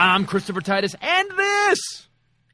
I'm Christopher Titus, and this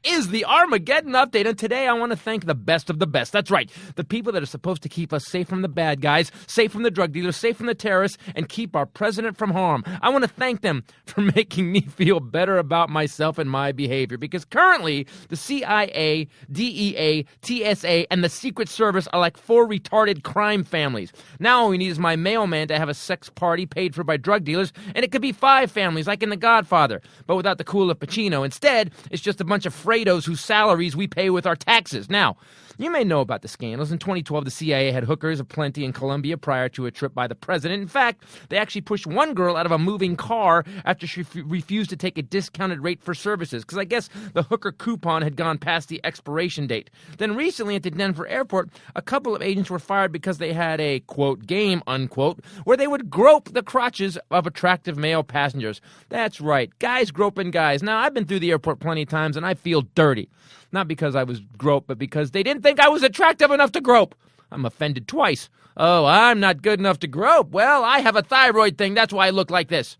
is the Armageddon Update, and today I want to thank the best of the best. That's right, the people that are supposed to keep us safe from the bad guys, safe from the drug dealers, safe from the terrorists, and keep our president from harm. I want to thank them for making me feel better about myself and my behavior, because currently the CIA, DEA, TSA, and the Secret Service are like four retarded crime families. Now all we need is my mailman to have a sex party paid for by drug dealers, and it could be 5 families like in The Godfather, but without the cool of Pacino. Instead, it's just a bunch of Fredos whose salaries we pay with our taxes. Now, you may know about the scandals. In 2012, the CIA had hookers aplenty in Colombia prior to a trip by the president. In fact, they actually pushed one girl out of a moving car after she refused to take a discounted rate for services, because I guess the hooker coupon had gone past the expiration date. Then recently at the Denver airport, a couple of agents were fired because they had a, quote, game, unquote, where they would grope the crotches of attractive male passengers. That's right, guys groping guys. Now, I've been through the airport plenty of times, and I feel dirty. Not because I was groped, but because they didn't think I was attractive enough to grope. I'm offended twice. Oh, I'm not good enough to grope. Well, I have a thyroid thing. That's why I look like this.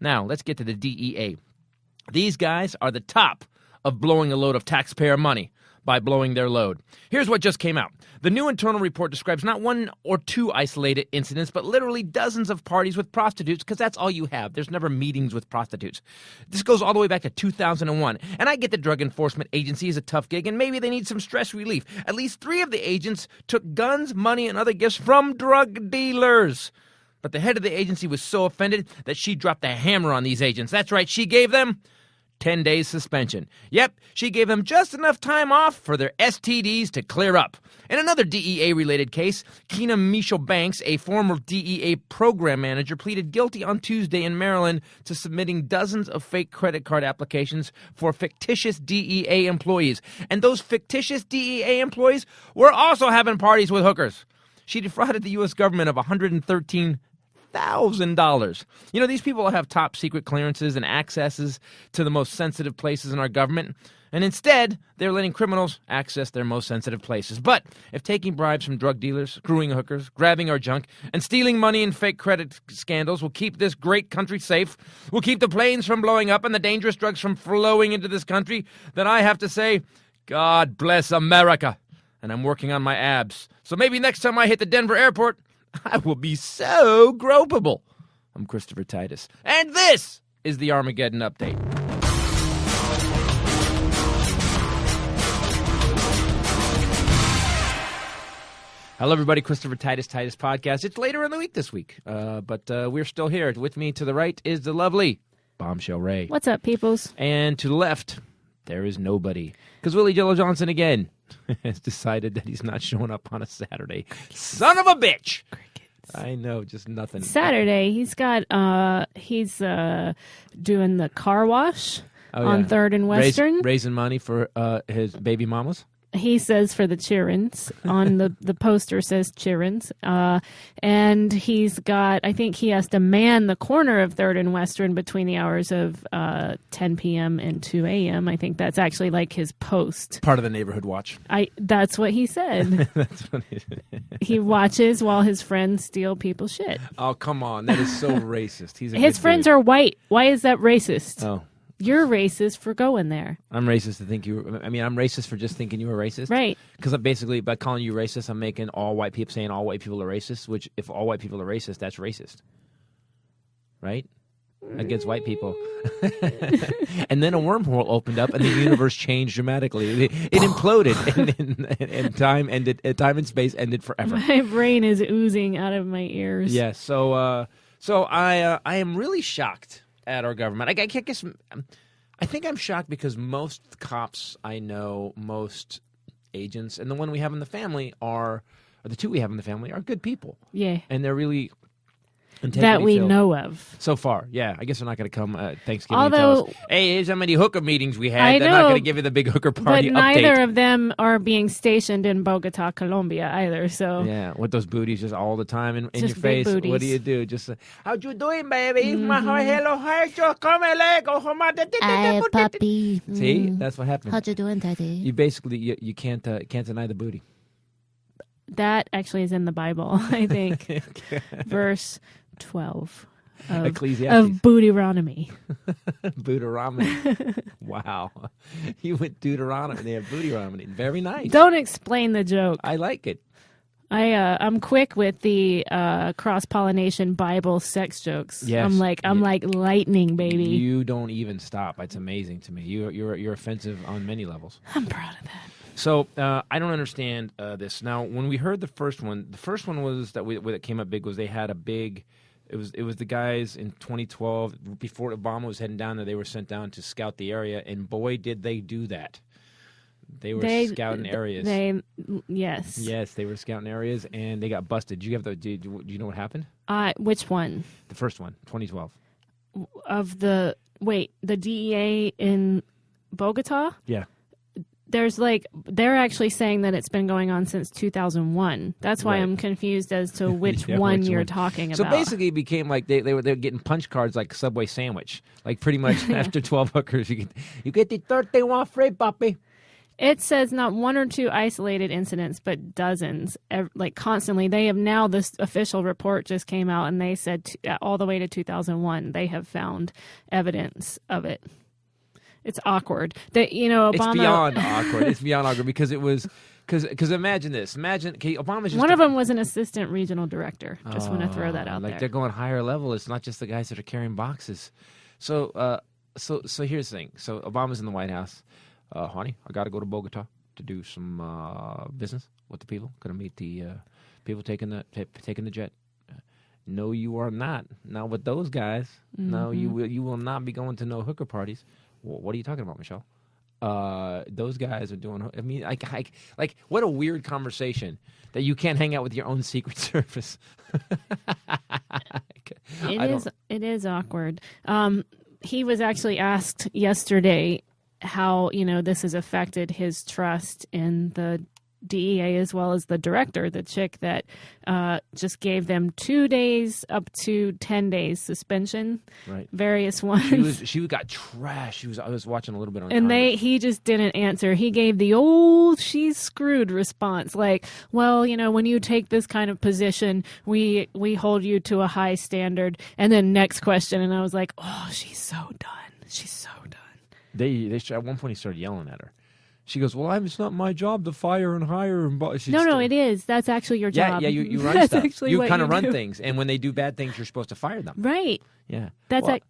Now, let's get to the DEA. These guys are the top of blowing a load of taxpayer money by blowing their load. Here's what just came out. The new internal report describes not 1 or 2 isolated incidents, but literally dozens of parties with prostitutes, because that's all you have. There's never meetings with prostitutes. This goes all the way back to 2001. And I get the Drug Enforcement Agency is a tough gig, and maybe they need some stress relief. At least 3 of the agents took guns, money, and other gifts from drug dealers. But the head of the agency was so offended that she dropped the hammer on these agents. That's right, she gave them 10 days suspension. Yep, she gave them just enough time off for their STDs to clear up. In another DEA-related case, Keena Michelle Banks, a former DEA program manager, pleaded guilty on Tuesday in Maryland to submitting dozens of fake credit card applications for fictitious DEA employees. And those fictitious DEA employees were also having parties with hookers. She defrauded the U.S. government of $113,000. You know, these people have top secret clearances and accesses to the most sensitive places in our government, and instead, they're letting criminals access their most sensitive places. But if taking bribes from drug dealers, screwing hookers, grabbing our junk, and stealing money in fake credit scandals will keep this great country safe, will keep the planes from blowing up and the dangerous drugs from flowing into this country, then I have to say, God bless America. And I'm working on my abs. So maybe next time I hit the Denver airport, I will be so gropable. I'm Christopher Titus, and this is the Armageddon Update. Hello, everybody. Christopher Titus Podcast. It's later in the week this week, but we're still here. With me to the right is the lovely Bombshell Rae. What's up, peoples? And to the left, there is nobody. Because Willie Jello Johnson again has decided that he's not showing up on a Saturday. Son of a bitch! Crickets. I know, just nothing. Saturday, he's got, he's doing the car wash on 3rd and Western. Raising money for his baby mamas? He says for the children's. On the poster says children's. And he's got, I think he has to man the corner of 3rd and Western between the hours of 10 p.m. and 2 a.m. I think that's actually like his post. Part of the neighborhood watch. That's what he said. That's what he watches while his friends steal people's shit. Oh, come on. That is so racist. His friends are white. Why is that racist? Oh. You're racist for going there. I'm racist to think I'm racist for just thinking you were racist. Right. Because basically, by calling you racist, I'm making all white people saying all white people are racist, which if all white people are racist, that's racist. Right? Against white people. And then a wormhole opened up and the universe changed dramatically. It imploded and time and space ended forever. My brain is oozing out of my ears. Yeah, so I am really shocked at our government. I guess I think I'm shocked because most cops I know, most agents, and the one we have in the family or the 2 we have in the family are good people. Yeah. And they're really that we know of. So far, yeah. I guess they're not going to come Thanksgiving Although, and tell us, hey, here's how many hooker meetings we had. They're not going to give you the big hooker party update. But neither of them are being stationed in Bogota, Colombia either. So yeah, with those booties just all the time in your face. Booties. What do you do? Just how you doing, baby? Hello, hi, puppy. See, that's what happens. How you doing, Daddy? You basically you can't deny the booty. That actually is in the Bible, I think. Verse 12. Ecclesiastes. Deuteronomy. Deuteronomy. Wow. You went Deuteronomy. They have Deuteronomy. Very nice. Don't explain the joke. I like it. I'm quick with the cross-pollination Bible sex jokes. Yes. I'm like lightning, baby. You don't even stop. It's amazing to me. You're offensive on many levels. I'm proud of that. So I don't understand this. Now, when we heard the first one was that came up big was they had a big. It was the guys in 2012 before Obama was heading down there. They were sent down to scout the area, and boy, did they do that. They were scouting areas. Yes, they were scouting areas, and they got busted. Do you know what happened? Which one? The first one, 2012. The DEA in Bogota? Yeah. They're actually saying that it's been going on since 2001. That's why I'm confused as to which one you're talking about. So basically, it became like they were getting punch cards like a Subway sandwich. Like pretty much after 12 hookers, you get the 31 free, puppy. It says not one or two isolated incidents, but dozens, like constantly. They have now, this official report just came out, and they said all the way to 2001, they have found evidence of it. It's awkward. Obama. It's beyond awkward. It's beyond awkward because it was. Because imagine this. Obama's just one of them was an assistant regional director. Just want to throw that out there. Like they're going higher level. It's not just the guys that are carrying boxes. So here's the thing. So Obama's in the White House. Honey, I got to go to Bogota to do some business with the people. Going to meet the people taking the jet. No, you are not. Not with those guys. Mm-hmm. No, you will not be going to no hooker parties. What are you talking about, Michelle? Those guys are doing. I mean, like what a weird conversation that you can't hang out with your own Secret Service. It is awkward. He was actually asked yesterday how this has affected his trust in the DEA as well as the director, the chick that just gave them 2 days up to 10 days suspension. Right. Various ones. She got trashed. I was watching a little bit on and Congress. He just didn't answer. He gave the old she's screwed response, like, well, when you take this kind of position, we hold you to a high standard. And then next question, and I was like, oh, she's so done. She's so done. They at one point he started yelling at her. She goes, well, it's not my job to fire and hire. No, it is. That's actually your job. Yeah, you run stuff. You kind of run things. And when they do bad things, you're supposed to fire them. Right. Yeah.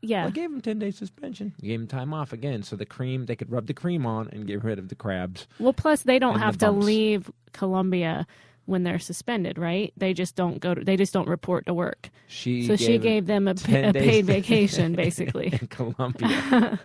Yeah. I gave him 10 days suspension. You gave him time off again. So they could rub the cream on and get rid of the crabs. Well, plus they don't have to leave Colombia when they're suspended, right? They just don't report to work. She gave them a paid vacation, basically. In Colombia.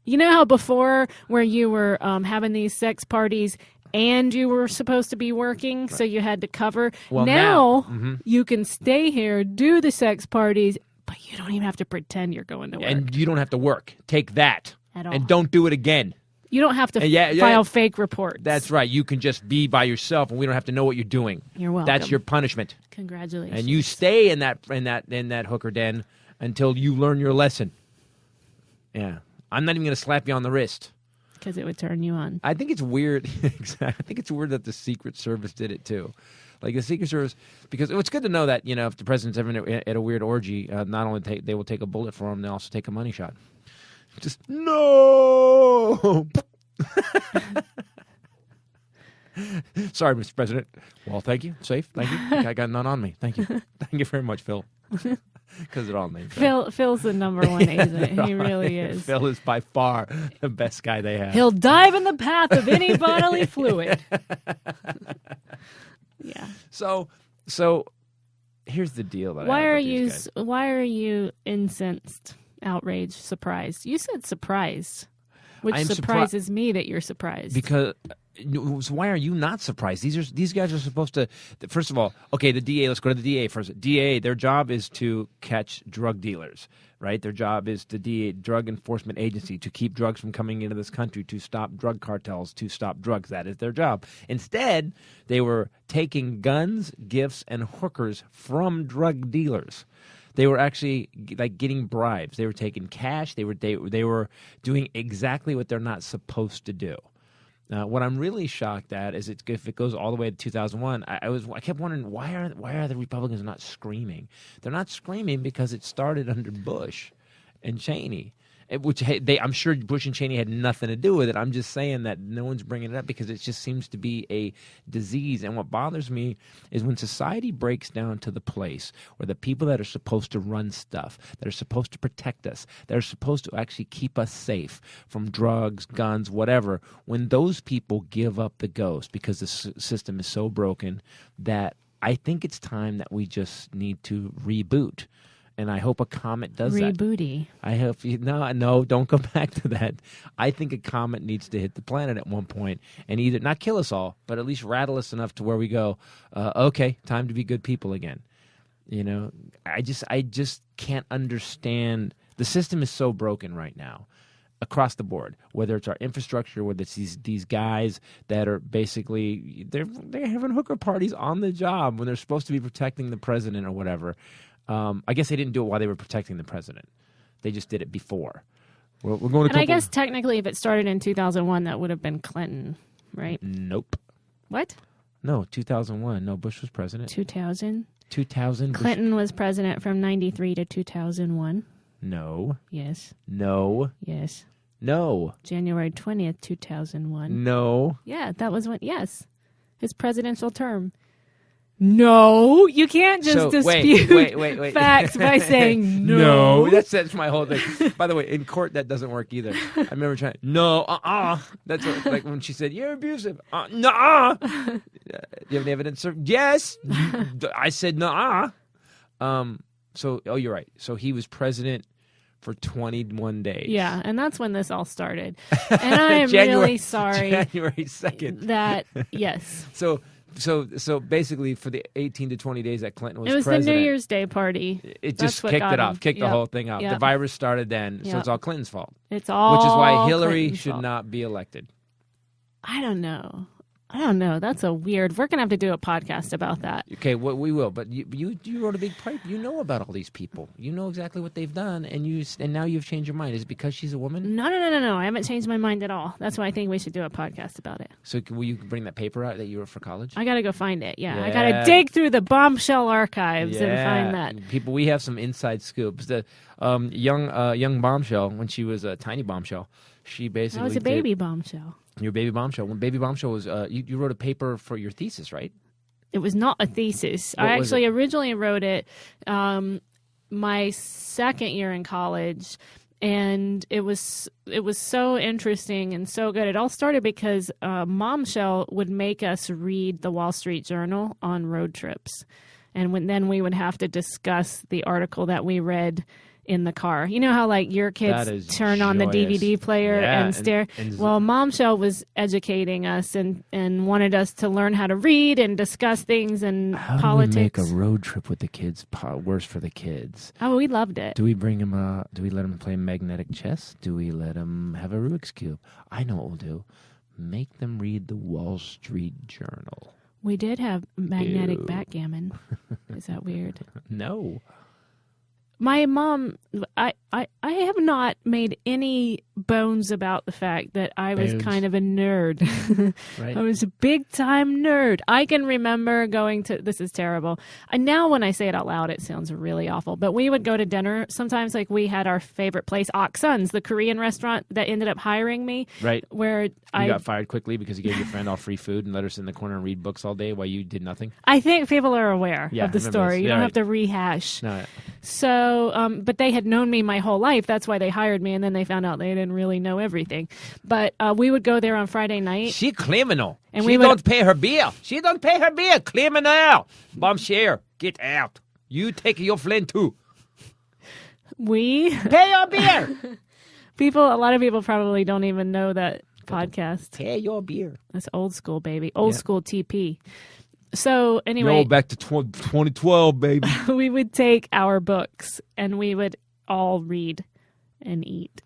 You know how before where you were having these sex parties and you were supposed to be working, right, so you had to cover? Well, now you can stay here, do the sex parties, but you don't even have to pretend you're going to work. And you don't have to work. Take that. At all. And don't do it again. You don't have to file fake reports. That's right. You can just be by yourself, and we don't have to know what you're doing. You're welcome. That's your punishment. Congratulations. And you stay in that hooker den until you learn your lesson. Yeah. I'm not even going to slap you on the wrist. Because it would turn you on. I think it's weird. I think it's weird that the Secret Service did it, too. Like the Secret Service, because it's good to know that, if the president's ever at a weird orgy, not only they will take a bullet for him, they'll also take a money shot. Just, no! Sorry, Mr. President. Well, thank you. Safe. Thank you. I got none on me. Thank you. Thank you very much, Phil. Because it all named Phil's the number one agent. He really is. Phil is by far the best guy they have. He'll dive in the path of any bodily fluid. Yeah. So here's the deal. Why are you incensed, outraged, surprised? You said surprised, which surprises me that you're surprised. Because why are you not surprised? These guys are supposed to. First of all, okay, the DEA. Let's go to the DEA first. DEA, their job is to catch drug dealers, right? Their job is the DEA, Drug Enforcement Agency, to keep drugs from coming into this country, to stop drug cartels, to stop drugs. That is their job. Instead, they were taking guns, gifts, and hookers from drug dealers. They were actually like getting bribes. They were taking cash. They were doing exactly what they're not supposed to do. What I'm really shocked at is if it goes all the way to 2001. I kept wondering why are the Republicans not screaming? They're not screaming because it started under Bush and Cheney. I'm sure Bush and Cheney had nothing to do with it. I'm just saying that no one's bringing it up because it just seems to be a disease. And what bothers me is when society breaks down to the place where the people that are supposed to run stuff, that are supposed to protect us, that are supposed to actually keep us safe from drugs, guns, whatever, when those people give up the ghost because the system is so broken, that I think it's time that we just need to reboot. And I hope a comet does that. Rebooty. I hope no, don't go back to that. I think a comet needs to hit the planet at one point and either not kill us all, but at least rattle us enough to where we go, okay, time to be good people again. You know, I just can't understand. The system is so broken right now across the board, whether it's our infrastructure, whether it's these guys that are basically they're having hooker parties on the job when they're supposed to be protecting the president or whatever. I guess they didn't do it while they were protecting the president. They just did it before. We're going to. And I guess technically, if it started in 2001, that would have been Clinton, right? Nope. What? No, 2001. No, Bush was president. 2000. 2000. Clinton was president from 93 to 2001. No. Yes. No. Yes. No. January 20th, 2001. No. Yeah, that was when. Yes, his presidential term. No, you can't just dispute wait. facts by saying no. No, that's my whole thing. By the way, in court that doesn't work either. I remember trying. No, That's like when she said you're abusive. No. Do you have any evidence, sir? Yes. I said no. So, you're right. So he was president for 21 days. Yeah, and that's when this all started. And I am really sorry. January 2nd. That yes. So basically, for the 18 to 20 days that Clinton was president, it was the New Year's Day party. It just kicked it off, kicked the whole thing off. Yep. The virus started then, so it's all Clinton's fault. It's all which is why Hillary Clinton's should fault. not be elected. I don't know. That's a weird. We're gonna have to do a podcast about that. Okay, well, we will. But you wrote a big pipe. You know about all these people. You know exactly what they've done, and now you've changed your mind. Is it because she's a woman? No. I haven't changed my mind at all. That's why I think we should do a podcast about it. So will you bring that paper out that you wrote for college? I gotta go find it. Yeah. I Yeah. gotta dig through the Bombshell archives and find that. People, we have some inside scoops. The young Bombshell, when she was a tiny Bombshell, she basically I was a baby Bombshell. Your baby Bombshell. When Baby Bombshell was, you wrote a paper for your thesis, right? It was not a thesis. What I was actually it? originally wrote it my second year in college, and it was so interesting and so good. It all started because Bombshell would make us read the Wall Street Journal on road trips, and then we would have to discuss the article that we read in the car. You know how like your kids turn on the joyous. DVD player and stare? And Well, Bombshell was educating us and wanted us to learn how to read and discuss things and politics. How do we make a road trip with the kids worse for the kids? Oh, we loved it. Do we bring them? Do we let them play magnetic chess? Do we let them have a Rubik's Cube? I know what we'll do. Make them read the Wall Street Journal. We did have magnetic Ew. backgammon. Is that weird? No. My mom, I have not made any bones about the fact that I was Bones. kind of a nerd. Right. I was a big-time nerd. I can remember going to, this is terrible. Now when I say it out loud, it sounds really awful. But we would go to dinner. Sometimes like we had our favorite place, Oksun's, the Korean restaurant that ended up hiring me. Right. Where You got fired quickly because you gave your friend all free food and let her sit in the corner and read books all day while you did nothing? I think people are aware Yeah, of the I remember story. this. You Yeah, don't right. have to rehash. No. So, but they had known me my whole life. That's why they hired me, and then they found out they didn't really know everything. But we would go there on Friday night. She criminal. And she we would- don't pay her bill. She don't pay her bill. Criminal. Bombshell, get out. You take your friend too. We Pay your bill. a lot of people probably don't even know that podcast. Pay your beer. That's old school, baby. Old Yeah. school TP. So anyway, back to 2012, baby. we would take our books and we would all read and eat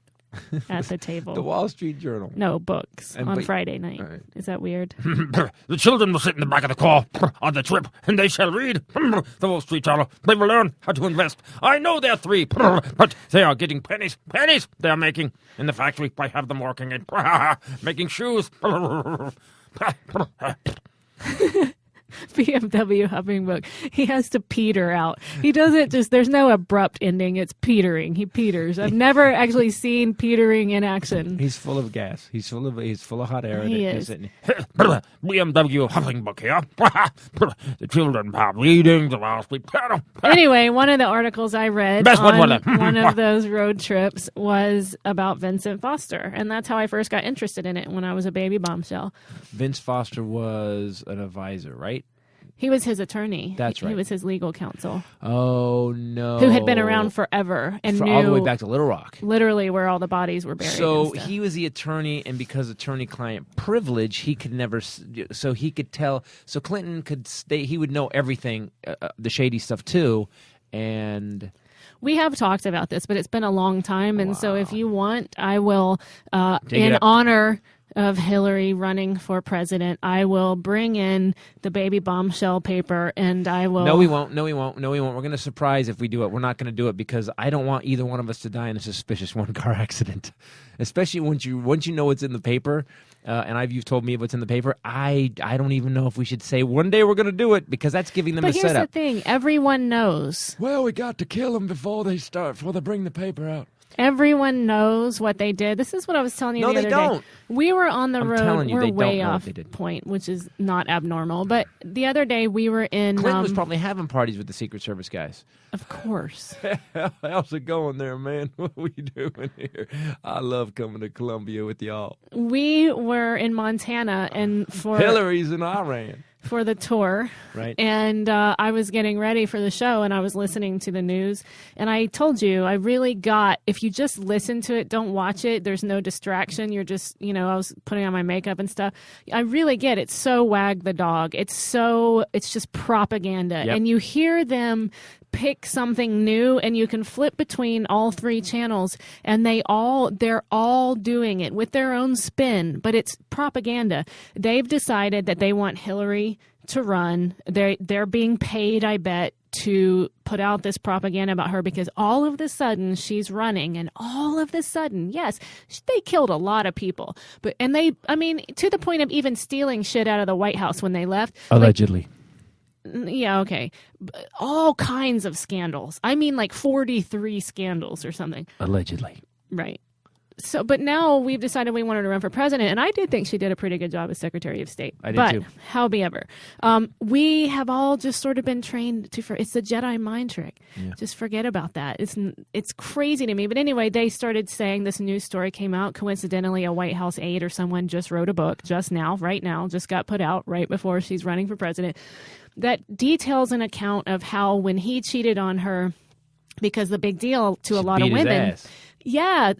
at the table. The Wall Street Journal. No, books on Friday night. Right. Is that weird? The children will sit in the back of the car on the trip, and they shall read the Wall Street Journal. They will learn how to invest. I know they're 3, but they are getting pennies they are making in the factory. I have them working in making shoes. BMW huffing book. He has to peter out. He doesn't just, there's no abrupt ending. It's petering. He peters. I've never actually seen petering in action. He's full of gas. He's full of hot air. He is. BMW huffing book here. The children are reading the Wall Street Journal. Anyway, one of the articles I read Best on one. one of those road trips was about Vincent Foster. And that's how I first got interested in it when I was a baby bombshell. Vince Foster was an advisor, right? He was his attorney. That's right. He was his legal counsel. Oh, no. Who had been around forever and knew all the way back to Little Rock. Literally where all the bodies were buried. So he was the attorney, and because attorney-client privilege, he could never. So he could tell. So Clinton could stay. He would know everything, the shady stuff too, and. We have talked about this, but it's been a long time, and so if you want, I will, Dig in it up. honor of Hillary running for president, I will bring in the baby bombshell paper, and I will... No, we won't. No, we won't. No, we won't. We're going to surprise if we do it. We're not going to do it because I don't want either one of us to die in a suspicious one-car accident, especially once you know what's in the paper. And you've told me what's in the paper. I don't even know if we should say one day we're going to do it because that's giving them a setup. But here's the thing: everyone knows. Well, we got to kill them before they bring the paper out. Everyone knows what they did. This is what I was telling you the other day. No, they don't. We were on the I'm road. telling you, we're they don't way know what off they did. point, which is not abnormal. But the other day we were in. Clinton was probably having parties with the Secret Service guys. Of course. How's it going there, man? What are we doing here? I love coming to Columbia with y'all. We were in Montana, and for Hillary's in Iran. For the tour, right? And I was getting ready for the show, and I was listening to the news. And I told you, I really got, if you just listen to it, don't watch it, there's no distraction. You're just, I was putting on my makeup and stuff. I really get it. So wag the dog. It's just propaganda. Yep. And you hear them pick something new, and you can flip between all 3 channels, and they're all doing it with their own spin, but it's propaganda. They've decided that they want Hillary to run. They're being paid, I bet, to put out this propaganda about her because all of the sudden she's running, and all of the sudden, yes, they killed a lot of people, to the point of even stealing shit out of the White House when they left. Allegedly. Yeah, okay. All kinds of scandals. I mean, like 43 scandals or something. Allegedly. Right. So, but now we've decided we wanted to run for president, and I did think she did a pretty good job as Secretary of State. I did too. But, howbeiver, we have all just sort of been trained it's the Jedi mind trick. Yeah. Just forget about that. It's crazy to me. But anyway, they started saying this news story came out. Coincidentally, a White House aide or someone just wrote a book right now, just got put out right before she's running for president, that details an account of how when he cheated on her, because the big deal to a lot of women. Yeah,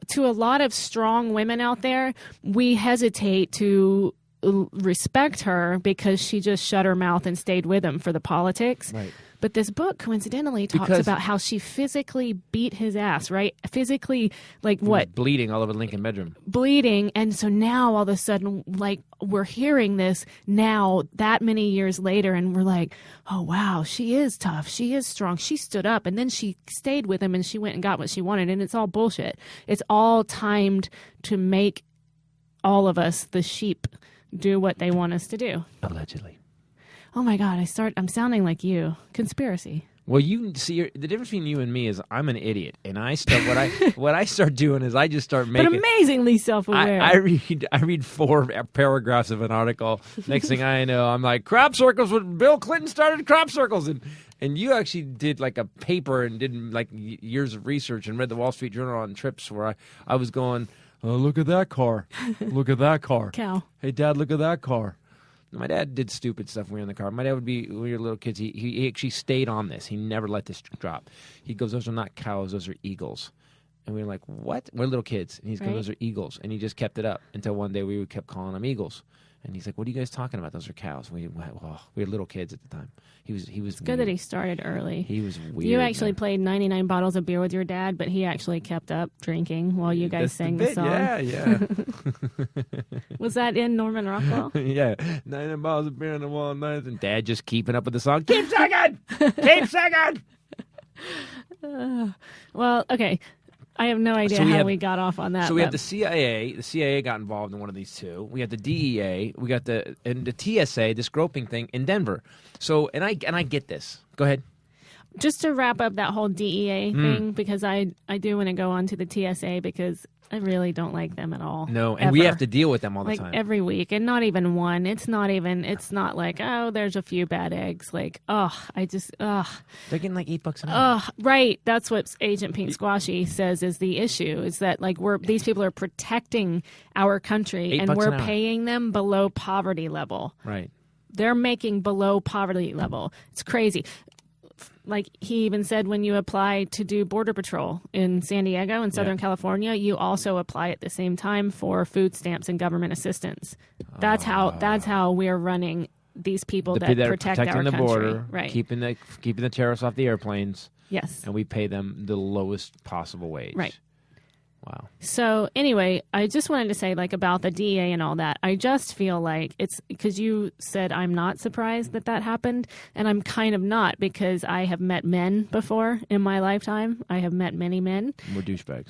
to a lot of strong women out there, we hesitate to respect her because she just shut her mouth and stayed with him for the politics. Right. But this book coincidentally talks about how she physically beat his ass, right? Physically, like what? Bleeding all over the Lincoln bedroom. Bleeding. And so now all of a sudden, like, we're hearing this now that many years later, and we're like, oh, wow, she is tough. She is strong. She stood up, and then she stayed with him, and she went and got what she wanted. And it's all bullshit. It's all timed to make all of us, the sheep, do what they want us to do. Allegedly. Oh my God! I'm sounding like you. Conspiracy. Well, you see, the difference between you and me is I'm an idiot, and I start what I start doing is I just start making. But amazingly self-aware. I read 4 paragraphs of an article. Next thing I know, I'm like, crop circles. When Bill Clinton started crop circles, and you actually did like a paper and did like years of research and read the Wall Street Journal on trips where I was going, oh, look at that car, look at that car. Cow. Hey, Dad, look at that car. My dad did stupid stuff when we were in the car. My dad would be, when we were little kids, he actually stayed on this. He never let this drop. He goes, those are not cows, those are eagles. And we were like, what? We're little kids. And he's going, those are eagles. And he just kept it up until one day we kept calling them eagles. And he's like, "What are you guys talking about? Those are cows." We had little kids at the time. He was. It's good that he started early. He was weird. You actually played 99 bottles of beer with your dad, but he actually kept up drinking while you guys sang the song. Yeah. Was that in Norman Rockwell? Yeah. 99 bottles of beer on the wall nights, and Dad just keeping up with the song. Keep singing! Keep singing! Well, okay. I have no idea how we got off on that. So we have the CIA. The CIA got involved in one of these two. We have the DEA. We got the TSA, this groping thing in Denver. So and I get this. Go ahead. Just to wrap up that whole DEA thing, because I do want to go on to the TSA because I really don't like them at all. No, and we have to deal with them all the time. Every week, and not even one. It's not like, oh, there's a few bad eggs. Like, they're getting like $8 an hour. Right. That's what Agent Pink Squashy says is the issue, is that like these people are protecting our country and we're paying them below poverty level. Right. They're making below poverty level. It's crazy. Like he even said, when you apply to do Border Patrol in San Diego and Southern California, you also apply at the same time for food stamps and government assistance. That's how we're running these people that protect our country. The border, right? Keeping the terrorists off the airplanes. Yes, and we pay them the lowest possible wage. Right. Wow. So anyway, I just wanted to say like about the DEA and all that. I just feel like it's because you said I'm not surprised that happened, and I'm kind of not, because I have met men before in my lifetime. I have met many men. We're douchebags.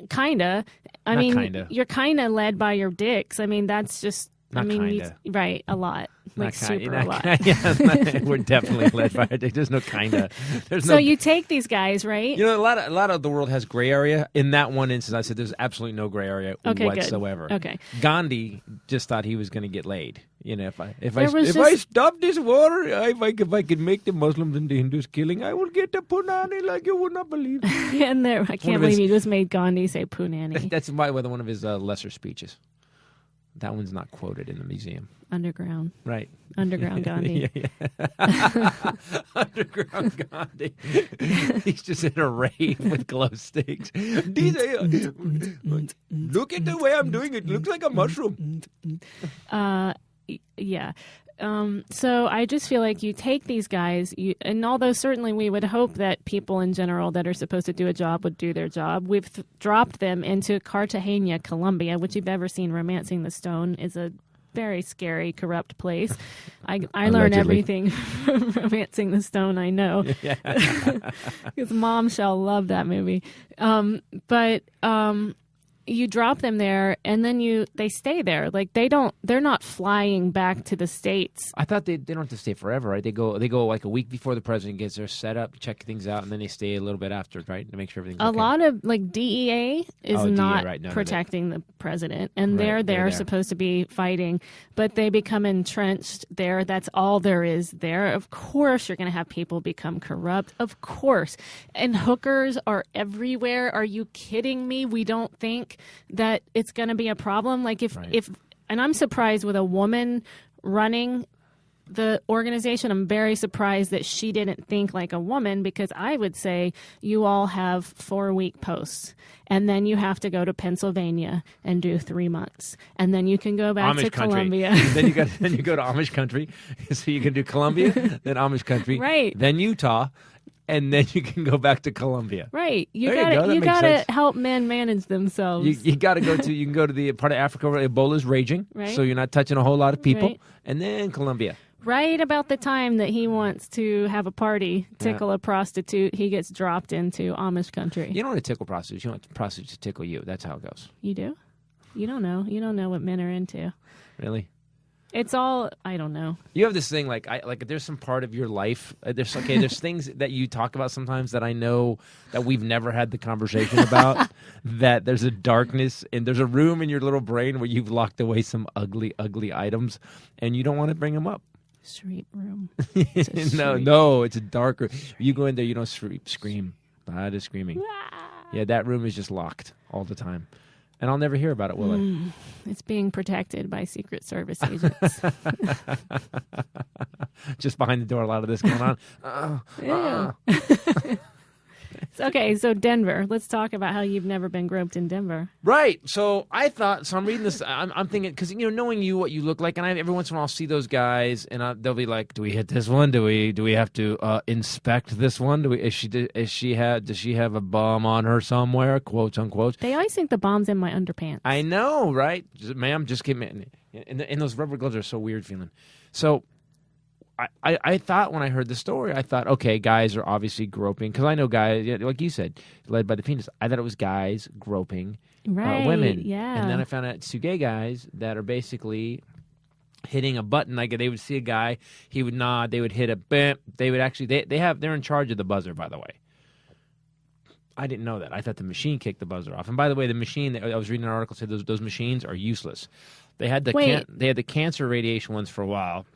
Kinda. You're kind of led by your dicks. I mean, that's just. Right, a lot. Like super a lot. We're definitely led by it. There's no kinda. So you take these guys, right? You know, a lot of the world has gray area. In that one instance, I said there's absolutely no gray area whatsoever. Good. Okay. Gandhi just thought he was going to get laid. You know, if I stop this war, if I could make the Muslims and the Hindus killing, I will get a punani like you would not believe. And I can't believe you just made Gandhi say punani. That's one of his lesser speeches. That one's not quoted in the museum. Underground. Right. Underground Gandhi. Underground Gandhi. He's just in a rave with glow sticks. Look at the way I'm doing it. It looks like a mushroom. Yeah. So I just feel like you take these guys, and although certainly we would hope that people in general that are supposed to do a job would do their job, we've dropped them into Cartagena, Colombia, which you've ever seen Romancing the Stone is a very scary, corrupt place. I learn everything from Romancing the Stone, I know. Because Mom shall love that movie. But you drop them there, and then they stay there. Like they're not flying back to the States. I thought they don't have to stay forever, right? They go like a week before the president gets there, set up, check things out, and then they stay a little bit after, right, to make sure everything's okay. A lot of like DEA is not protecting the president, and they're there supposed to be fighting, but they become entrenched there. That's all there is there. Of course, you're going to have people become corrupt. Of course, and hookers are everywhere. Are you kidding me? We don't think that it's going to be a problem. Like if and I'm surprised with a woman running the organization. I'm very surprised that she didn't think like a woman, because I would say you all have 4-week posts, and then you have to go to Pennsylvania and do 3 months, and then you can go back to Colombia. then you go to Amish country, so you can do Colombia, then Amish country, right? Then Utah. And then you can go back to Colombia. Right. You gotta help men manage themselves. You gotta you can go to the part of Africa where Ebola's raging, right? So you're not touching a whole lot of people. Right. And then Colombia. Right about the time that he wants to have a party, tickle a prostitute, he gets dropped into Amish country. You don't want to tickle prostitutes. You want prostitutes to tickle you. That's how it goes. You do? You don't know. You don't know what men are into. Really? It's all, I don't know. You have this thing like there's some part of your life. There's things that you talk about sometimes that I know that we've never had the conversation about. That there's a darkness and there's a room in your little brain where you've locked away some ugly, ugly items, and you don't want to bring them up. Sweet room. No, it's a dark room. You go in there, you don't scream. That is screaming. Yeah, that room is just locked all the time. And I'll never hear about it, will I? It's being protected by Secret Service agents. Just behind the door, a lot of this going on. Okay, so Denver. Let's talk about how you've never been groped in Denver. Right. So I thought. So I'm reading this. I'm thinking because knowing you, what you look like, and every once in a while I'll see those guys, and they'll be like, "Do we hit this one? Do we have to inspect this one? Does she have a bomb on her somewhere? Quotes unquote. They always think the bomb's in my underpants. I know, right, ma'am? Just give me. And those rubber gloves are so weird feeling. So. I thought when I heard the story, I thought, okay, guys are obviously groping. Because I know guys, like you said, led by the penis. I thought it was guys groping women. Yeah. And then I found out it's two gay guys that are basically hitting a button. Like they would see a guy, he would nod, they would hit a bam. They would actually, they're in charge of the buzzer, by the way. I didn't know that. I thought the machine kicked the buzzer off. And by the way, the machine, I was reading an article that said those machines are useless. They had the cancer radiation ones for a while.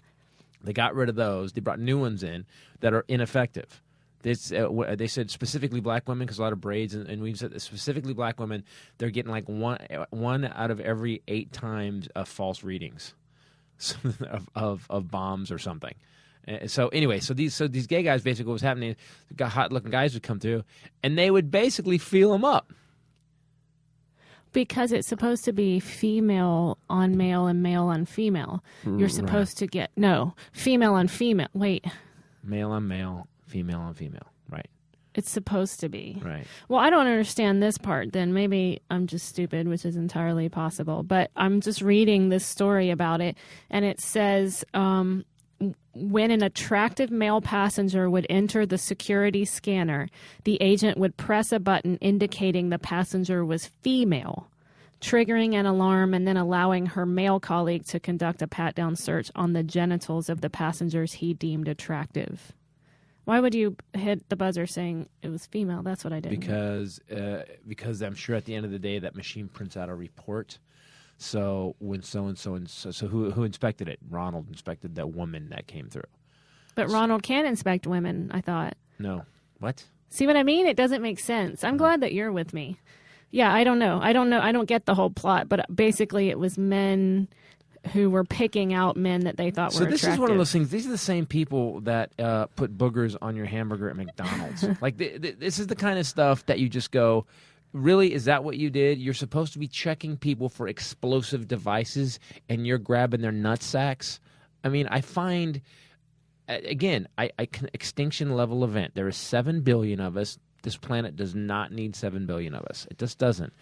They got rid of those. They brought new ones in that are ineffective. They said specifically black women, because a lot of braids, and we've said specifically black women, they're getting like one out of every 8 times of false readings of bombs or something. So anyway, so these gay guys, basically what was happening, hot looking guys would come through, and they would basically feel them up. Because it's supposed to be female on male and male on female. You're supposed to get... No, female on female. Wait. Male on male, female on female. Right. It's supposed to be. Right. Well, I don't understand this part then. Maybe I'm just stupid, which is entirely possible. But I'm just reading this story about it, and it says... when an attractive male passenger would enter the security scanner, the agent would press a button indicating the passenger was female, triggering an alarm and then allowing her male colleague to conduct a pat-down search on the genitals of the passengers he deemed attractive. Why would you hit the buzzer saying it was female? That's what I did. Because I'm sure at the end of the day that machine prints out a report. So when so who inspected it? Ronald inspected that woman that came through. But Ronald can inspect women, I thought. No. What? See what I mean? It doesn't make sense. I'm glad that you're with me. Yeah, I don't know. I don't get the whole plot, but basically it was men who were picking out men that they thought were attractive. So this is one of those things. These are the same people that put boogers on your hamburger at McDonald's. Like this is the kind of stuff that you just go, really, is that what you did? You're supposed to be checking people for explosive devices, and you're grabbing their nut sacks? I mean, I find, again, extinction level event. There is 7 billion of us. This planet does not need 7 billion of us. It just doesn't.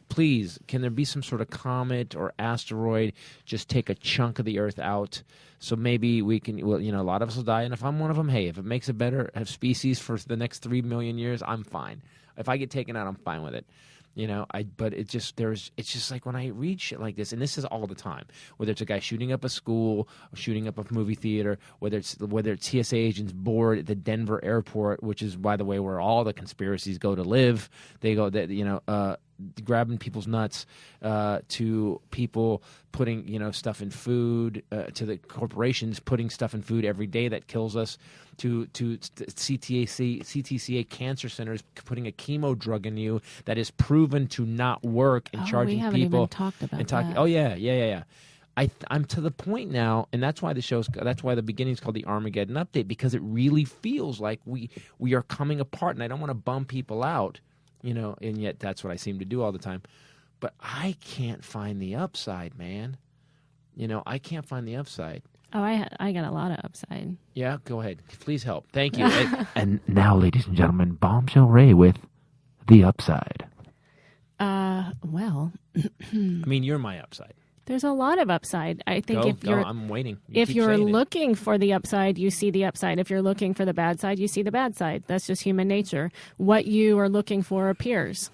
Please, can there be some sort of comet or asteroid just take a chunk of the Earth out? So maybe we can, a lot of us will die. And if I'm one of them, hey, if it makes it better, have species for the next 3 million years, I'm fine. If I get taken out, I'm fine with it. But it's just like when I read shit like this, and this is all the time, whether it's a guy shooting up a school or shooting up a movie theater, whether it's TSA agents board at the Denver airport, which is, by the way, where all the conspiracies go to live. They go, grabbing people's nuts, to people putting stuff in food, to the corporations putting stuff in food every day that kills us, to CTCA cancer centers putting a chemo drug in you that is proven to not work and charging people. We haven't even talked about that. Oh yeah. I'm to the point now, and that's why the beginning is called the Armageddon Update, because it really feels like we are coming apart, and I don't want to bum people out. And yet that's what I seem to do all the time. But I can't find the upside, man. I can't find the upside. Oh, I got a lot of upside. Yeah, go ahead. Please help. Thank you. And now, ladies and gentlemen, Bombshell Rae with the upside. Well. I mean, you're my upside. There's a lot of upside. I think I'm waiting. If you're looking for the upside, you see the upside. If you're looking for the bad side, you see the bad side. That's just human nature. What you are looking for appears.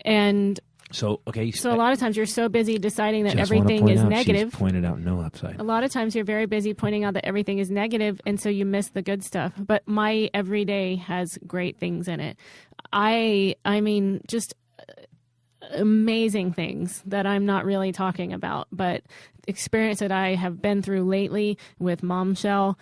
And so a lot of times you're so busy deciding that everything is negative. She's pointed out no upside. A lot of times you're very busy pointing out that everything is negative, and so you miss the good stuff. But my everyday has great things in it. I mean, just amazing things that I'm not really talking about, but experience that I have been through lately with Bombshell,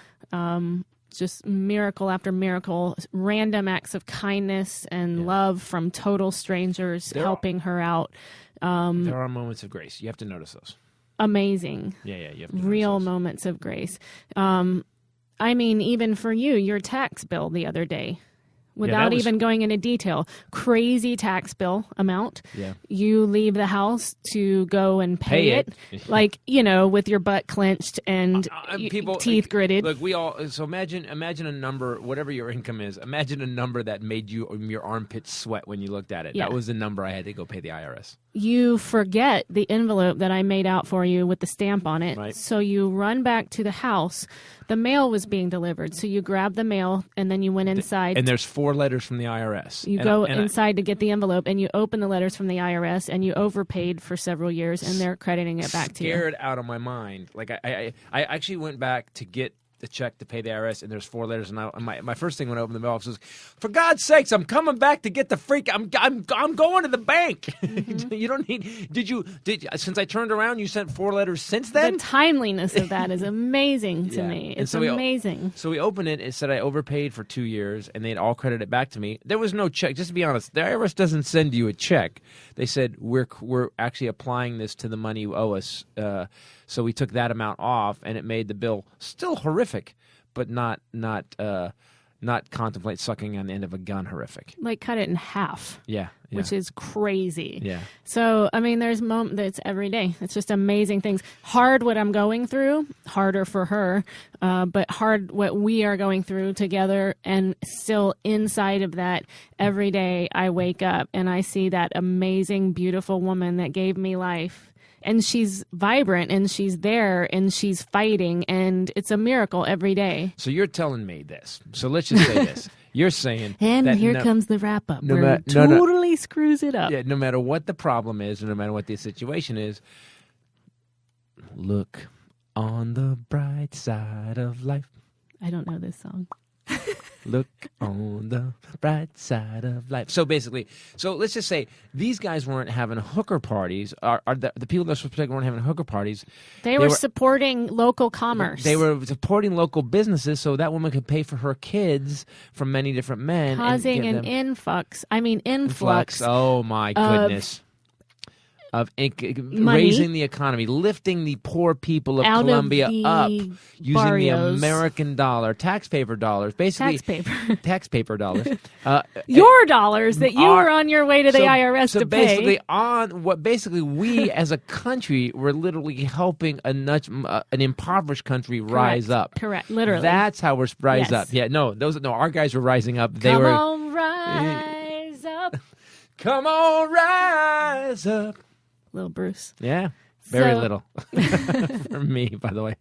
just miracle after miracle, random acts of kindness and love from total strangers helping her out. There are moments of grace. You have to notice those. Amazing. Yeah, you have to real moments of grace. I mean, even for you, your tax bill the other day. without was- even going into detail. Crazy tax bill amount. Yeah. You leave the house to go and pay it. Like, with your butt clenched and teeth gritted. Look, so imagine a number, whatever your income is, imagine a number that made your armpits sweat when you looked at it. Yeah. That was the number I had to go pay the IRS. You forget the envelope that I made out for you with the stamp on it. Right. So you run back to the house. The mail was being delivered. So you grab the mail and then you went inside. And there's 4 letters from the IRS. You go inside to get the envelope and you open the letters from the IRS and you overpaid for several years and they're crediting it back to you. Scared out of my mind. Like I actually went back to get the check to pay the IRS, and there's 4 letters, and my first thing when I opened the mail was, for God's sakes, I'm coming back to get the freak. I'm going to the bank. Mm-hmm. You don't need. Did you since I turned around, you sent 4 letters since then? The timeliness of that is amazing to Yeah. me. And It's so amazing. So we opened it. It said I overpaid for 2 years, and they'd all credit it back to me. There was no check. Just to be honest, the IRS doesn't send you a check. They said we're actually applying this to the money you owe us. So we took that amount off, and it made the bill still horrific, but not contemplate sucking on the end of a gun horrific. Like cut it in half. Yeah. Which is crazy. Yeah. So, I mean, there's moments that's every day. It's just amazing things. Hard what I'm going through, harder for her, but hard what we are going through together. And still inside of that, every day I wake up and I see that amazing, beautiful woman that gave me life. And she's vibrant and she's there and she's fighting and it's a miracle every day. So you're telling me this. So let's just say this. You're saying and that here comes the wrap up where it totally screws it up. Yeah, no matter what the problem is, no matter what the situation is, look on the bright side of life. I don't know this song. Look on the bright side of life. So basically, let's just say these guys weren't having hooker parties. The people that were supposed to weren't having hooker parties. They were supporting local commerce. They were supporting local businesses so that woman could pay for her kids from many different men. Causing an influx. Oh, my goodness. Of raising the economy, lifting the poor people of Colombia up, using the American dollar, taxpayer dollars, basically taxpayer dollars. Your dollars that you were on your way to the IRS to pay. Basically we as a country were literally helping an impoverished country rise up. Correct, literally. That's how we're rise up. Yeah, our guys were rising up. Come on, rise up. Come on, rise up. Little Bruce. Yeah. Very little. For me, by the way.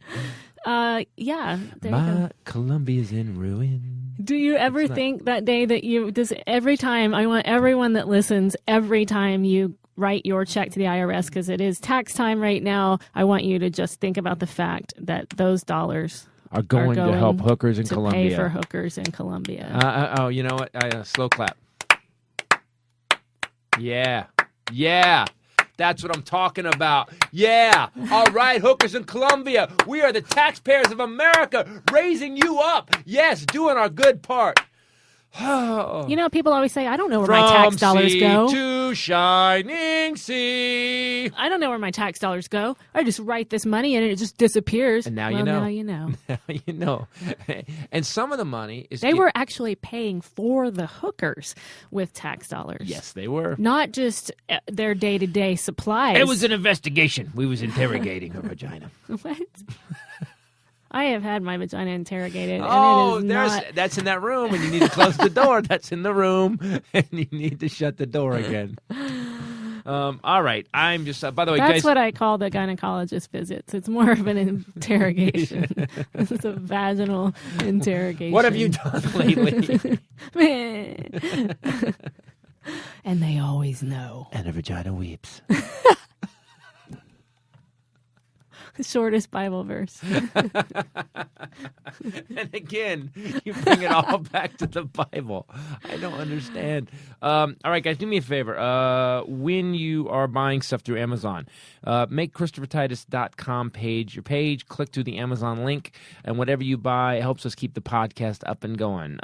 Yeah. My Colombia's in ruin. Do you ever think that day that every time, I want everyone that listens, every time you write your check to the IRS, because it is tax time right now, I want you to just think about the fact that those dollars are going to help hookers in Colombia. Pay for hookers in Colombia. You know what? Slow clap. Yeah. Yeah. That's what I'm talking about. Yeah. All right, hookers in Colombia. We are the taxpayers of America raising you up. Yes, doing our good part. People always say, I don't know where my tax dollars go. From sea to shining sea. I don't know where my tax dollars go. I just write this money and it just disappears. And now you know. Now you know. And some of the money is... They were actually paying for the hookers with tax dollars. Yes, they were. Not just their day-to-day supplies. It was an investigation. We was interrogating her vagina. What? I have had my vagina interrogated. Oh, and that's in that room, and you need to close the door. That's in the room, and you need to shut the door again. All right. I'm just, by the way, that's guys. what I call the gynecologist visits. It's more of an interrogation. It's a vaginal interrogation. What have you done lately? And they always know. And a vagina weeps. The shortest Bible verse. And again, you bring it all back to the Bible. I don't understand. All right, guys, do me a favor. When you are buying stuff through Amazon, make ChristopherTitus.com your page, click through the Amazon link, and whatever you buy, it helps us keep the podcast up and going.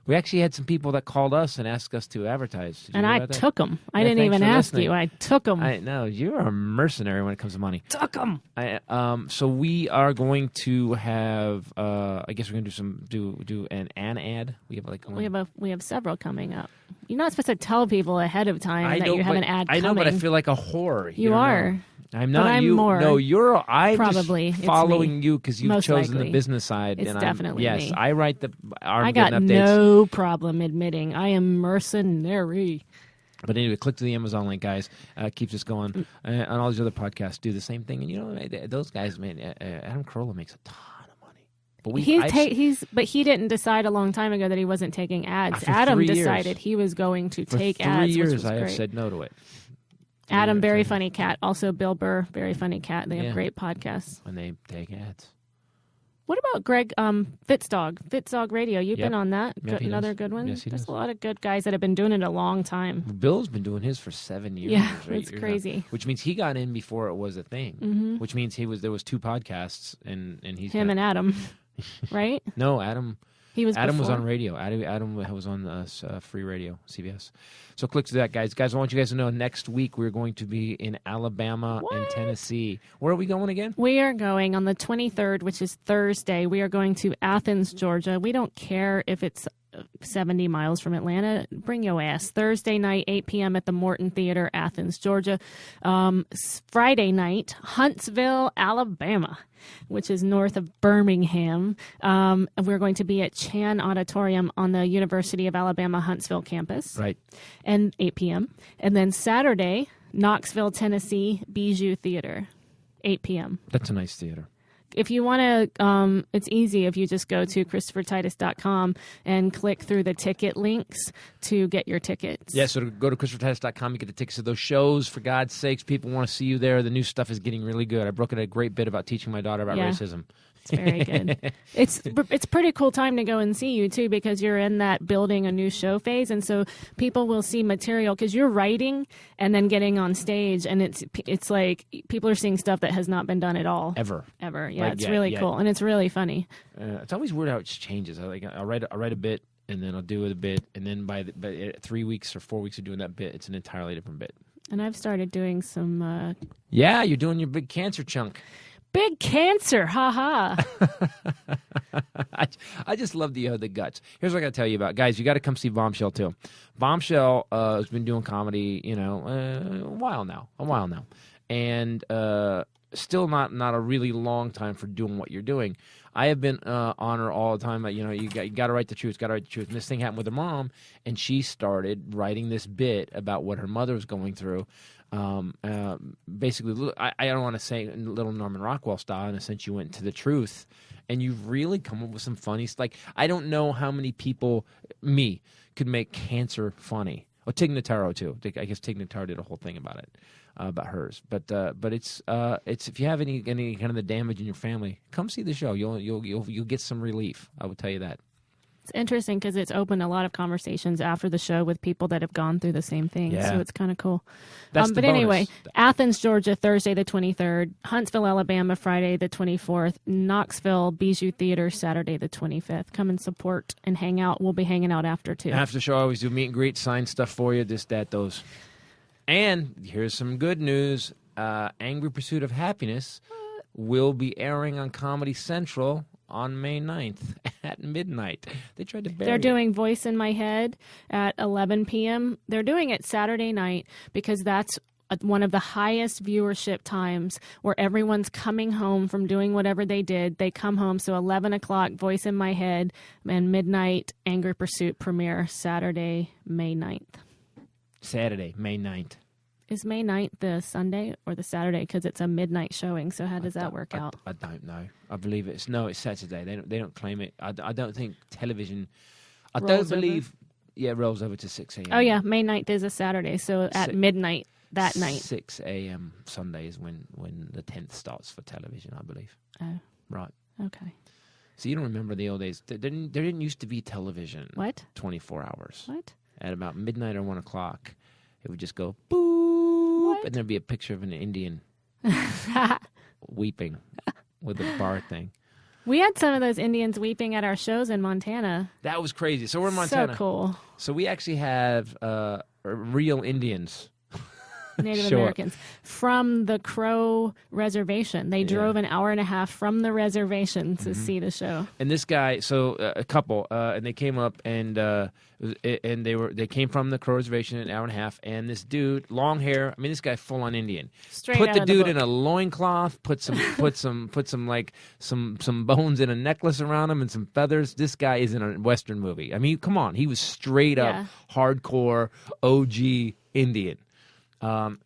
We actually had some people that called us and asked us to advertise. Did you And hear I about that? took them. I Yeah, didn't thanks even for ask listening. you. I took them. I know you're a mercenary when it comes to money. Took them. So we are going to have. I guess we're going to do an ad. We have like one. We have several coming up. You're not supposed to tell people ahead of time I that know, you have but- an ad I coming. know, but I feel like a whore. You don't are. know. I'm not. But I'm you. more. No, you're. I'm Probably. just It's following me. you because you've Most chosen likely. the business side. It's and definitely yes, me. I write the. I got updates. no problem admitting I am mercenary. But anyway, click to the Amazon link, guys. Keeps us going. And all these other podcasts do the same thing. And you know, those guys, man, Adam Carolla makes a ton of money. But But he didn't decide a long time ago that he wasn't taking ads. For Adam 3 years. decided he was going to for take 3 ads. years, which was I have great. said no to it. Adam, very years. funny cat. Also, Bill Burr, very funny cat. They Yeah. have great podcasts. When they take ads. What about Greg Fitzdog Radio? You've Yep. been on that. Yep, he Another does. good one. Yes, he There's does. a lot of good guys that have been doing it a long time. Bill's been doing his for 7 years. Yeah, or 8 it's years crazy. now, which means he got in before it was a thing. Mhm. Which means there was 2 podcasts and he's Him and Adam, right? No, Adam. He was. Adam was before. on radio. Adam was on free radio, CBS. So click to that, guys. Guys, I want you guys to know next week we're going to be in Alabama and What? Tennessee. Where are we going again? We are going on the 23rd, which is Thursday. We are going to Athens, Georgia. We don't care if it's 70 miles from Atlanta. Bring your ass. Thursday night, 8 p.m. at the Morton Theater, Athens, Georgia. Friday night, Huntsville, Alabama, which is north of Birmingham. We're going to be at Chan Auditorium on the University of Alabama Huntsville campus. Right. And 8 p.m. And then Saturday, Knoxville, Tennessee, Bijou Theater, 8 p.m. That's a nice theater. If you want to, it's easy if you just go to ChristopherTitus.com and click through the ticket links to get your tickets. Yeah, so go to ChristopherTitus.com. You get the tickets to those shows. For God's sakes, people want to see you there. The new stuff is getting really good. I broke in a great bit about teaching my daughter about Yeah. racism. It's very good. It's pretty cool time to go and see you too, because you're in that building a new show phase, and so people will see material because you're writing and then getting on stage, and it's like people are seeing stuff that has not been done at all Ever. Yeah, Like, it's yeah, really yeah. cool, and it's really funny. It's always weird how it changes. I'll write a bit, and then I'll do a bit, and then by 3 weeks or 4 weeks of doing that bit, it's an entirely different bit. And I've started doing some Yeah, you're doing your big cancer chunk. big cancer, haha. I just love the guts. Here's what I got to tell you about, guys. You got to come see Bombshell too. Bombshell has been doing comedy, a while now, and still not a really long time for doing what you're doing. I have been on her all the time. You got to write the truth. Got to write the truth. And this thing happened with her mom, and she started writing this bit about what her mother was going through. Basically, I don't want to say little Norman Rockwell style. In a sense, you went to the truth, and you've really come up with some funny. Like, I don't know how many people, could make cancer funny. Oh, Tig Notaro too. I guess Tig Notaro did a whole thing about it, about hers. But it's if you have any kind of the damage in your family, come see the show. You'll get some relief. I will tell you that. It's interesting because it's opened a lot of conversations after the show with people that have gone through the same thing. Yeah. So it's kind of cool. That's the but anyway, bonus. Athens, Georgia, Thursday the 23rd. Huntsville, Alabama, Friday the 24th. Knoxville, Bijou Theater, Saturday the 25th. Come and support and hang out. We'll be hanging out after too. After the show, I always do meet and greet, sign stuff for you, this, that, those. And here's some good news. Angry Pursuit of Happiness will be airing on Comedy Central on May 9th at midnight. They tried to bury They're it. doing Voice in My Head at 11 p.m. They're doing it Saturday night because that's one of the highest viewership times where everyone's coming home from doing whatever they did. They come home. So 11 o'clock, Voice in My Head, and midnight, Angry Pursuit premiere Saturday, May 9th. Saturday, May 9th. Is May 9th the Sunday or the Saturday? Because it's a midnight showing. So how does that work out? I don't know. I believe it's Saturday. They don't claim it. I don't think television. I Rolls don't over? believe. Yeah, it rolls over to 6 a.m. Oh, yeah. May 9th is a Saturday. So at Si- midnight that night. 6 a.m. Sunday is when the 10th starts for television, I believe. Oh, Right. okay. So you don't remember the old days. There didn't used to be television. What? 24 hours. What? At about midnight or 1 o'clock, it would just go boop, What? and there'd be a picture of an Indian weeping with a bar thing. We had some of those Indians weeping at our shows in Montana. That was crazy. So we're in Montana. So cool. So we actually have real Indians. Native Show Americans from the Crow Reservation. They drove an hour and a half from the reservation to see the show. And this guy, so a couple, and they came up and they came from the Crow Reservation an hour and a half. And this dude, long hair. I mean, this guy full on Indian. Straight put out the of dude the in a loincloth. Put some bones in a necklace around him and some feathers. This guy is in a Western movie. I mean, come on, he was straight up hardcore OG Indian.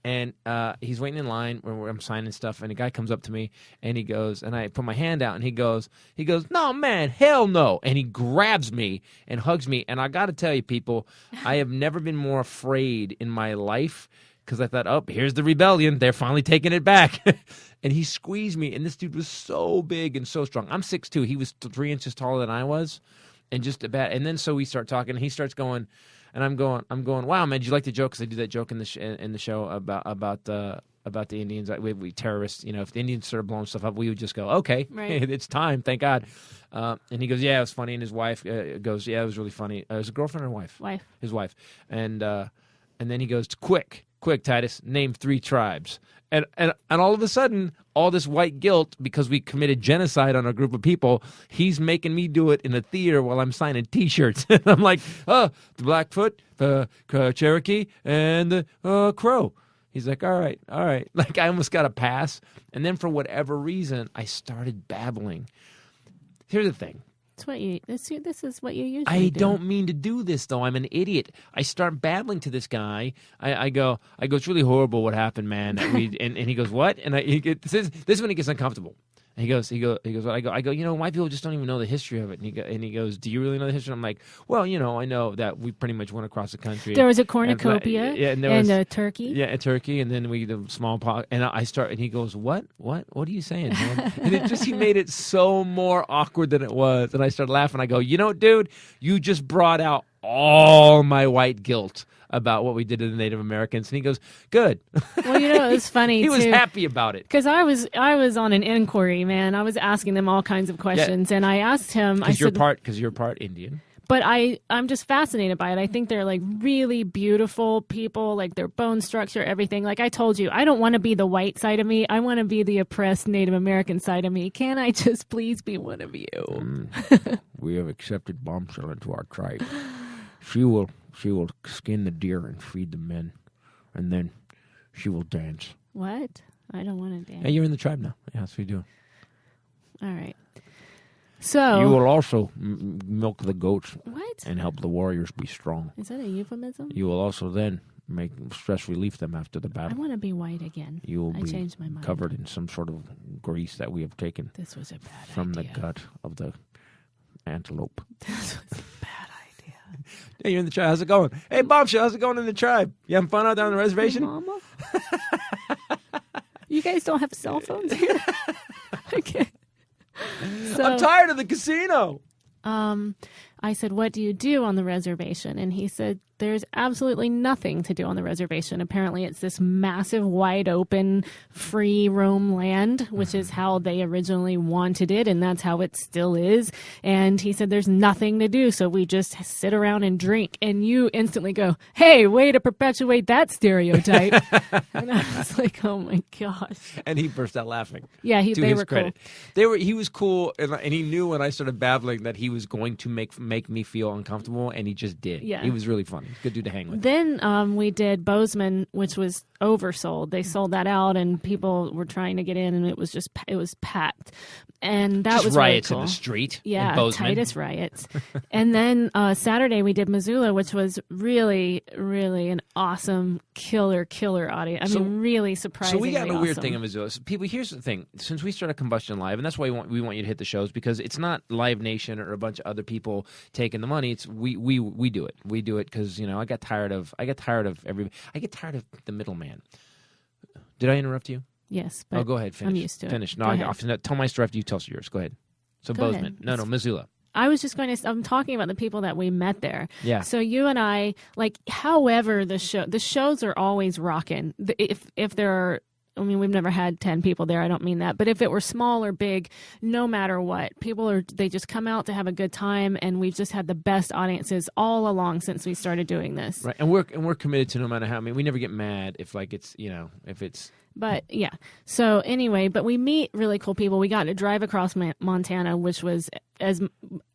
And he's waiting in line where I'm signing stuff, and a guy comes up to me, and he goes, and I put my hand out, and he goes, no, man, hell no. And he grabs me and hugs me, and I got to tell you, people, I have never been more afraid in my life, because I thought, oh, here's the rebellion. They're finally taking it back. And he squeezed me, and this dude was so big and so strong. I'm 6'2". He was 3 inches taller than I was, and just about, and then so we start talking, and he starts going, and I'm going. Wow, man! Did you like the joke? Because I do that joke in the show about the Indians. We terrorists. You know, if the Indians started blowing stuff up, we would just go, okay, it's time. Thank God. And he goes, yeah, it was funny. And his wife goes, yeah, it was really funny. It was a girlfriend or wife? Wife. His wife. And then he goes, quick, Titus, name 3 tribes. And all of a sudden, all this white guilt because we committed genocide on a group of people, he's making me do it in a theater while I'm signing T-shirts. And I'm like, the Blackfoot, Cherokee, and the Crow. He's like, all right. Like, I almost got a pass. And then for whatever reason, I started babbling. Here's the thing. This is what you usually do. I don't mean to do this, though. I'm an idiot. I start babbling to this guy. I go, it's really horrible what happened, man. That and he goes, what? And this is when he gets uncomfortable. And he goes, what? I go, you know, white people just don't even know the history of it. And he goes, do you really know the history? And I'm like, well, you know, I know that we pretty much went across the country. There was a cornucopia and a turkey. Yeah, a turkey, and then the smallpox. And and he goes, what? What are you saying, man? And he made it so more awkward than it was. And I started laughing. I go, you know, dude, you just brought out all my white guilt about what we did to the Native Americans. And he goes, good. Well, you know, it was funny, He was happy about it. Because I was on an inquiry, man. I was asking them all kinds of questions. And I asked him... Because you're part Indian. But I'm just fascinated by it. I think they're, like, really beautiful people, like their bone structure, everything. Like I told you, I don't want to be the white side of me. I want to be the oppressed Native American side of me. Can I just please be one of you? We have accepted Bombshell into our tribe. She will skin the deer and feed the men, and then she will dance. What? I don't want to dance. Hey, you're in the tribe now. Yeah, that's what you do. All right. So you will also milk the goats. What? And help the warriors be strong. Is that a euphemism? You will also then make stress relief them after the battle. I want to be white again. You will be changed my mind. Covered in some sort of grease that we have taken. This was a bad from idea. the gut of the antelope. This was a bad idea. Hey, you're in the tribe. How's it going? Hey, Bombshell, how's it going in the tribe? You having fun out there on the reservation? Hey, Mama? You guys don't have cell phones here? Okay. So, I'm tired of the casino. I said, what do you do on the reservation? And he said, there's absolutely nothing to do on the reservation. Apparently, it's this massive, wide open, free roam land, which is how they originally wanted it, and that's how it still is. And he said, there's nothing to do, so we just sit around and drink. And you instantly go, hey, way to perpetuate that stereotype. And I was like, oh my gosh. And he burst out laughing. Yeah, to they his were credit. cool. He was cool, and he knew when I started babbling that he was going to make me feel uncomfortable, and he just did. Yeah. He was really funny. Good dude to hang with. Then we did Bozeman, which was oversold. They sold that out, and people were trying to get in, and it was packed. And that just was riots really cool. in the street. Yeah, in Bozeman. Titus riots. And then Saturday we did Missoula, which was really, really an awesome killer audience. I mean, really surprisingly So we got a weird awesome. thing in Missoula. So people, here's the thing: since we started Combustion Live, and that's why we want you to hit the shows, because it's not Live Nation or a bunch of other people taking the money. It's we do it. We do it because I get tired of the middleman. Did I interrupt you? Yes, but go ahead. Finish. I'm used to it. Finish. No, Go I ahead. often tell my story after you tell yours. Go ahead. So Go Bozeman. ahead. No, Missoula. I was just going to. I'm talking about the people that we met there. Yeah. So you and I, however, the shows are always rocking. If there are I mean, we've never had 10 people there. I don't mean that. But if it were small or big, no matter what, they just come out to have a good time. And we've just had the best audiences all along since we started doing this. Right. And we're committed to no matter how. I mean, we never get mad if it's, if it's. But yeah. So anyway, but we meet really cool people. We got to drive across Montana, which was as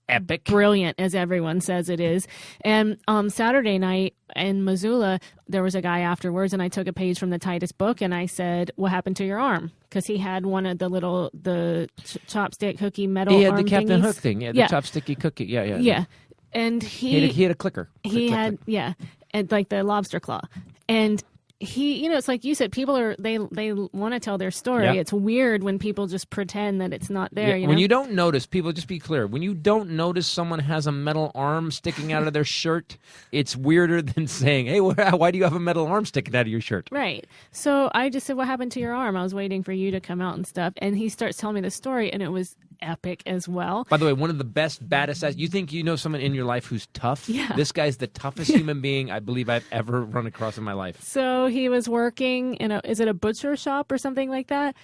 epic, brilliant as everyone says it is. And Saturday night in Missoula, there was a guy afterwards, and I took a page from the Titus book, and I said, "What happened to your arm?" Because he had one of the chopstick cookie metal. He had arm the Captain thingies. Hook thing, the chopsticky cookie, yeah. And he had a clicker. And like the lobster claw, and. He, it's like you said, people they want to tell their story. Yeah. It's weird when people just pretend that it's not there. When you don't notice, people, just be clear. When you don't notice someone has a metal arm sticking out of their shirt, it's weirder than saying, "Hey, why do you have a metal arm sticking out of your shirt?" Right. So I just said, "What happened to your arm?" I was waiting for you to come out and stuff, and he starts telling me the story, and it was epic as well. By the way, one of the baddest. You think you know someone in your life who's tough? Yeah. This guy's the toughest human being I believe I've ever run across in my life. So he was working in is it a butcher shop or something like that?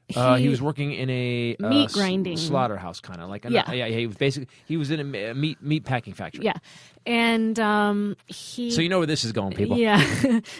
He was working in a meat grinding slaughterhouse, kind of like he was in a meat packing factory. Yeah, and So you know where this is going, people. Yeah,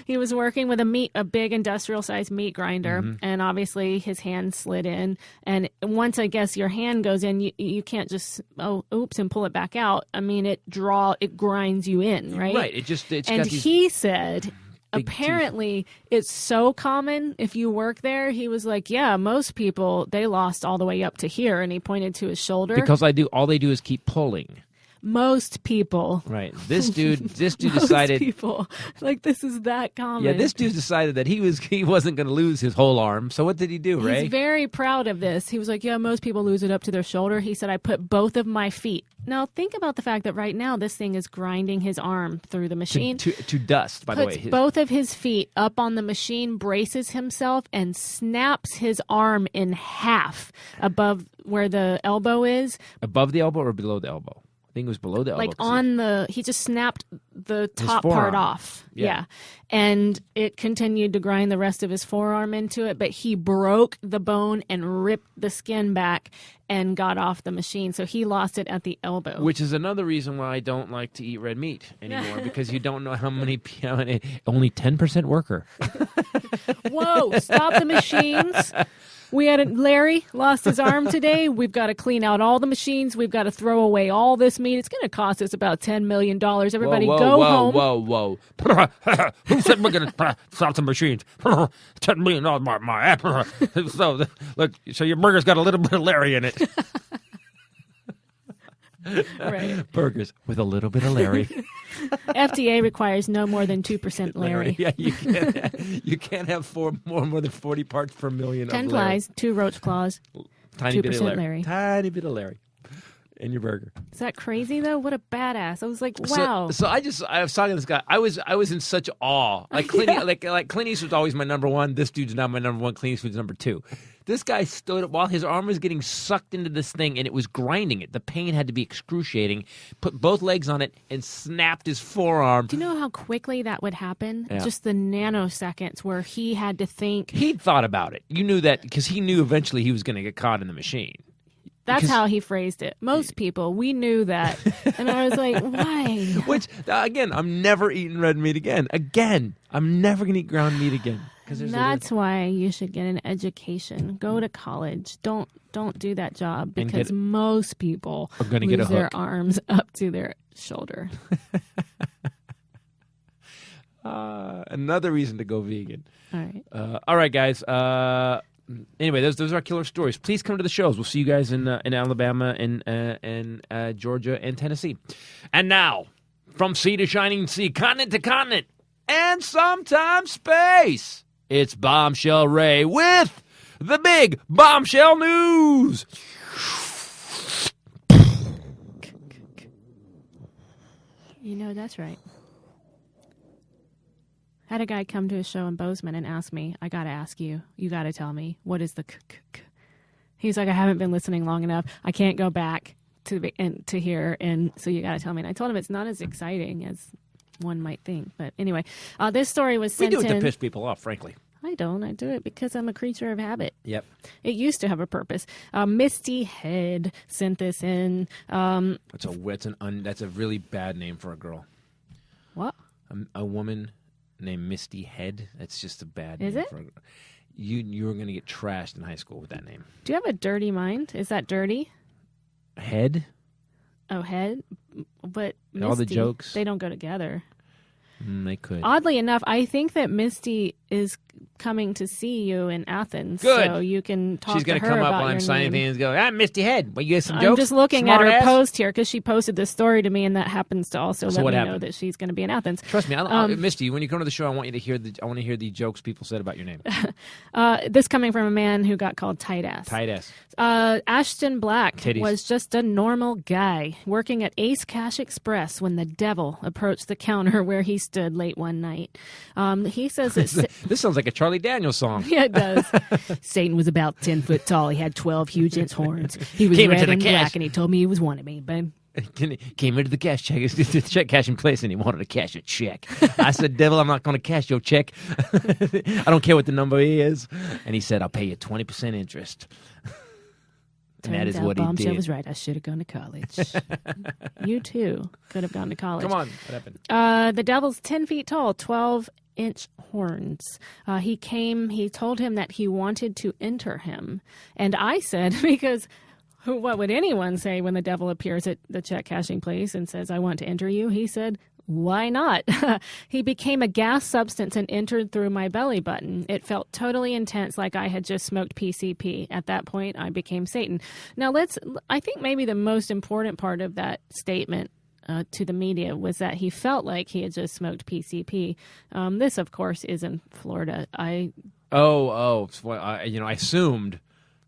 he was working with a big industrial sized meat grinder, and obviously his hand slid in. And once I guess your hand goes in, you can't just and pull it back out. I mean, it grinds you in, right? Right. He said. Apparently, it's so common if you work there. He was like, yeah, most people, they lost all the way up to here. And he pointed to his shoulder. Because all they do is keep pulling. Most people. Right. This dude most decided. People. Like, this is that common. Yeah, this dude decided that he wasn't going to lose his whole arm. So what did he do, Ray? He's very proud of this. He was like, yeah, most people lose it up to their shoulder. He said, I put both of my feet. Now, think about the fact that right now this thing is grinding his arm through the machine. To dust, by the way. Puts both of his feet up on the machine, braces himself, and snaps his arm in half above where the elbow is. Above the elbow or below the elbow? I think it was below the elbow. He just snapped the top forearm. part off. Yeah. And it continued to grind the rest of his forearm into it, but he broke the bone and ripped the skin back and got off the machine. So he lost it at the elbow. Which is another reason why I don't like to eat red meat anymore, because you don't know how many only 10% worker. Whoa, stop the machines. We had Larry lost his arm today. We've got to clean out all the machines. We've got to throw away all this meat. It's going to cost us about $10 million. Everybody go home. Whoa. Who said we're going to stop the machines? $10 million, my app. So, look, so your burger's got a little bit of Larry in it. Right. Burgers with a little bit of Larry. FDA requires no more than 2% Larry. Yeah, you can't have more than 40 parts per million 10 of Larry. flies, 2 roach claws, Tiny 2% bit of Larry. Tiny bit of Larry in your burger. Is that crazy though? What a badass! I was like, wow. So I was talking to this guy. I was in such awe. Like Clint, like Clint Eastwood's always my number one. This dude's not my number one. Clint Eastwood's number 2. This guy stood up while his arm was getting sucked into this thing, and it was grinding it. The pain had to be excruciating. Put both legs on it and snapped his forearm. Do you know how quickly that would happen? Yeah. Just the nanoseconds where he had to think. He'd thought about it. You knew that because he knew eventually he was going to get caught in the machine. That's how he phrased it. Most people, we knew that. And I was like, why? Which, again, I'm never eating red meat again. I'm never going to eat ground meat again. That's why you should get an education. Go to college. Don't do that job because most people are going to get a hook. Their arms up to their shoulder. Another reason to go vegan. All right. All right, guys. Anyway, those are our killer stories. Please come to the shows. We'll see you guys in Alabama and Georgia and Tennessee. And now, from sea to shining sea, continent to continent, and sometimes space, it's Bombshell Rae with the big bombshell news. You know, that's right. I had a guy come to a show in Bozeman and ask me, I got to ask you, you got to tell me, what is the He's like, I haven't been listening long enough. I can't go back to hear, and so you got to tell me. And I told him it's not as exciting as one might think. But anyway, this story was sent in. We do it to piss people off, frankly. I don't. I do it because I'm a creature of habit. Yep. It used to have a purpose. Misty Head sent this in. That's a really bad name for a girl. What? A woman named Misty Head. That's just a bad name. Is it? For a girl. You were going to get trashed in high school with that name. Do you have a dirty mind? Is that dirty? Head? Oh, head? But Misty, All the jokes. They don't go together. They could. Oddly enough, I think that Misty is coming to see you in Athens. Good. So you can talk She's to her gonna come up about while I'm your signing name. things and go, Misty Head. Well, you got some I'm jokes? just looking Smart at her ass? post here because she posted this story to me, and that happens to also So let what me know happened? that she's going to be in Athens. Trust me, Misty. When you come to the show, I want to hear the jokes people said about your name. This coming from a man who got called tight ass. Tight ass. Ashton Black Titties. was just a normal guy working at Ace Cash Express when the devil approached the counter where he stood late one night. He says that This sounds like a Charlie Daniels song. yeah, it does. Satan was about 10 foot tall. He had 12 huge inch horns. He was Came red into the and cash. black, and he told me he was one of me, babe. Came into the check cashing place, and he wanted to cash a check. I said, "Devil, I'm not going to cash your check. I don't care what the number is." And he said, "I'll pay you 20% interest." And that is what he Bombshell did. was right. I should have gone to college. You too could have gone to college. Come on, what happened? The devil's 10 feet tall, 12-inch horns. He told him that he wanted to enter him. And I said, because what would anyone say when the devil appears at the check cashing place and says, I want to enter you? He said, why not? He became a gas substance and entered through my belly button. It felt totally intense, like I had just smoked PCP. At that point, I became Satan. Now, I think maybe the most important part of that statement to the media was that he felt like he had just smoked PCP. This, of course, is in Florida. I assumed,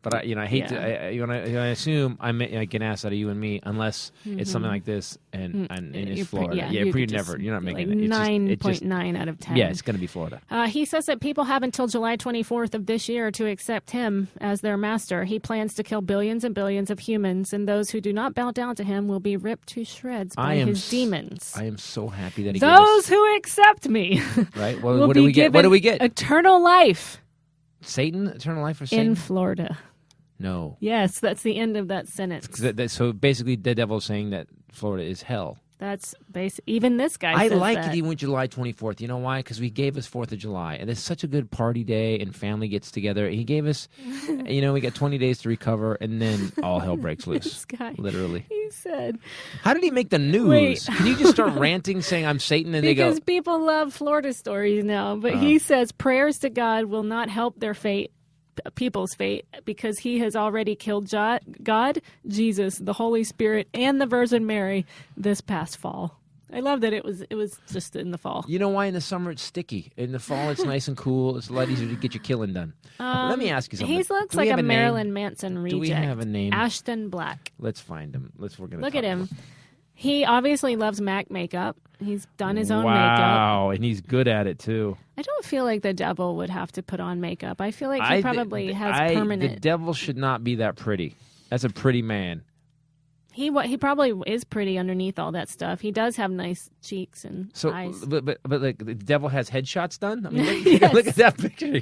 but I hate Yeah. to. When I assume, I get asked out of you and me, unless it's something like this, and it's Florida. You're not making it. It's just 9.9 out of 10. Yeah, it's going to be Florida. He says that people have until July 24th of this year to accept him as their master. He plans to kill billions and billions of humans, and those who do not bow down to him will be ripped to shreds by his demons. I am so happy that he Those who accept me right. will What do be we get? What do we get? Eternal life Satan, eternal life for Satan? in Florida. No. Yes, that's the end of that sentence. So basically, the devil's saying that Florida is hell. That's even this guy I says like that. it even with July 24th. You know why? Because we gave us 4th of July. And it's such a good party day and family gets together. He gave us, we got 20 days to recover and then all hell breaks loose. This guy. Literally. He said, How did he make the news? Wait. Can you just start ranting saying I'm Satan and because they go, people love Florida stories now, but he says prayers to God will not help their people's fate, because he has already killed God, Jesus, the Holy Spirit, and the Virgin Mary this past fall. I love that it was just in the fall. you know why in the summer it's sticky? In the fall it's nice and cool. It's a lot easier to get your killing done. Let me ask you something. He looks Do we like have a name? Marilyn Manson reject. Do we have a name? Ashton Black. Let's find him. We're gonna Look talk at him. about- He obviously loves MAC makeup. He's done his own makeup. Wow, and he's good at it too. I don't feel like the devil would have to put on makeup. I feel like he probably has permanent. The devil should not be that pretty. That's a pretty man. He probably is pretty underneath all that stuff. He does have nice cheeks and eyes. But like the devil has headshots done. I mean, Yes. look at that picture.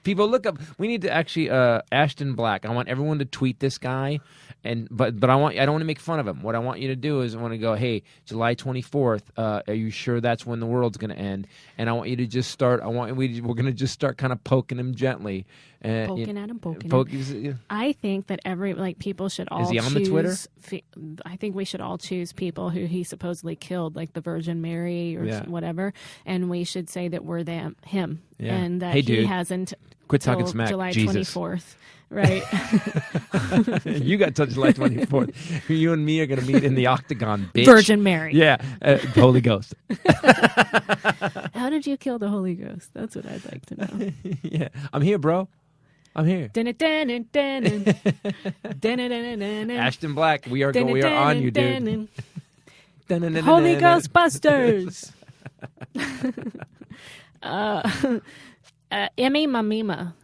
People look up. We need to actually Ashton Black. I want everyone to tweet this guy, but I don't want to make fun of him. What I want you to do is I want to go, hey, July 24th. Are you sure that's when the world's going to end? And I want you to just start. We're going to just start kind of poking him gently. Poking at him. I think that people should all Is he on the choose. Twitter? I think we should all choose people who he supposedly killed, like the Virgin Mary or Yeah. whatever, and we should say that we're him, Yeah. and that Hey, he dude. hasn't. Quit talking till smack, July Jesus. 24th, right? You got till July 24th. You and me are going to meet in the octagon, bitch. Virgin Mary. Yeah, Holy Ghost. How did you kill the Holy Ghost? That's what I'd like to know. Yeah, I'm here, bro. I'm here. Ashton Black, we are on you, dude. Holy Ghostbusters. Emmy Mamia.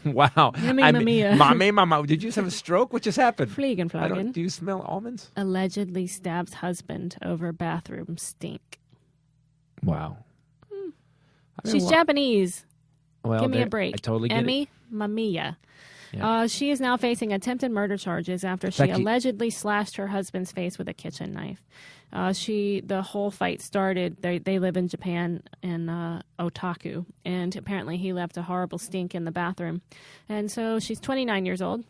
Wow. Mamma. Mama. Did you just have a stroke? What just happened? Fliegenflagen. Do you smell almonds? Allegedly stabs husband over bathroom stink. Wow. She's Japanese. Well, Give me a break. I totally get Emmy it. Mamia. Yeah. She is now facing attempted murder charges after she allegedly slashed her husband's face with a kitchen knife. The whole fight started. They live in Japan in Otaku, and apparently he left a horrible stink in the bathroom. And so she's 29 years old.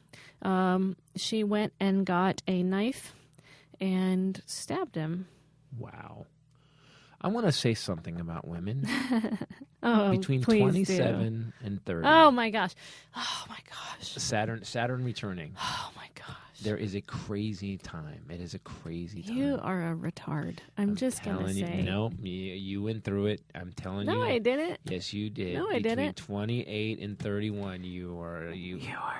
She went and got a knife and stabbed him. Wow. I want to say something about women. Between 27 and 30. Oh my gosh. Saturn returning. Oh my gosh. There is a crazy time. It is a crazy time. You are a retard. I'm just going to say. No, you went through it. I'm telling you. No, I didn't. Yes, you did. No, I didn't. Between 28 and 31, you are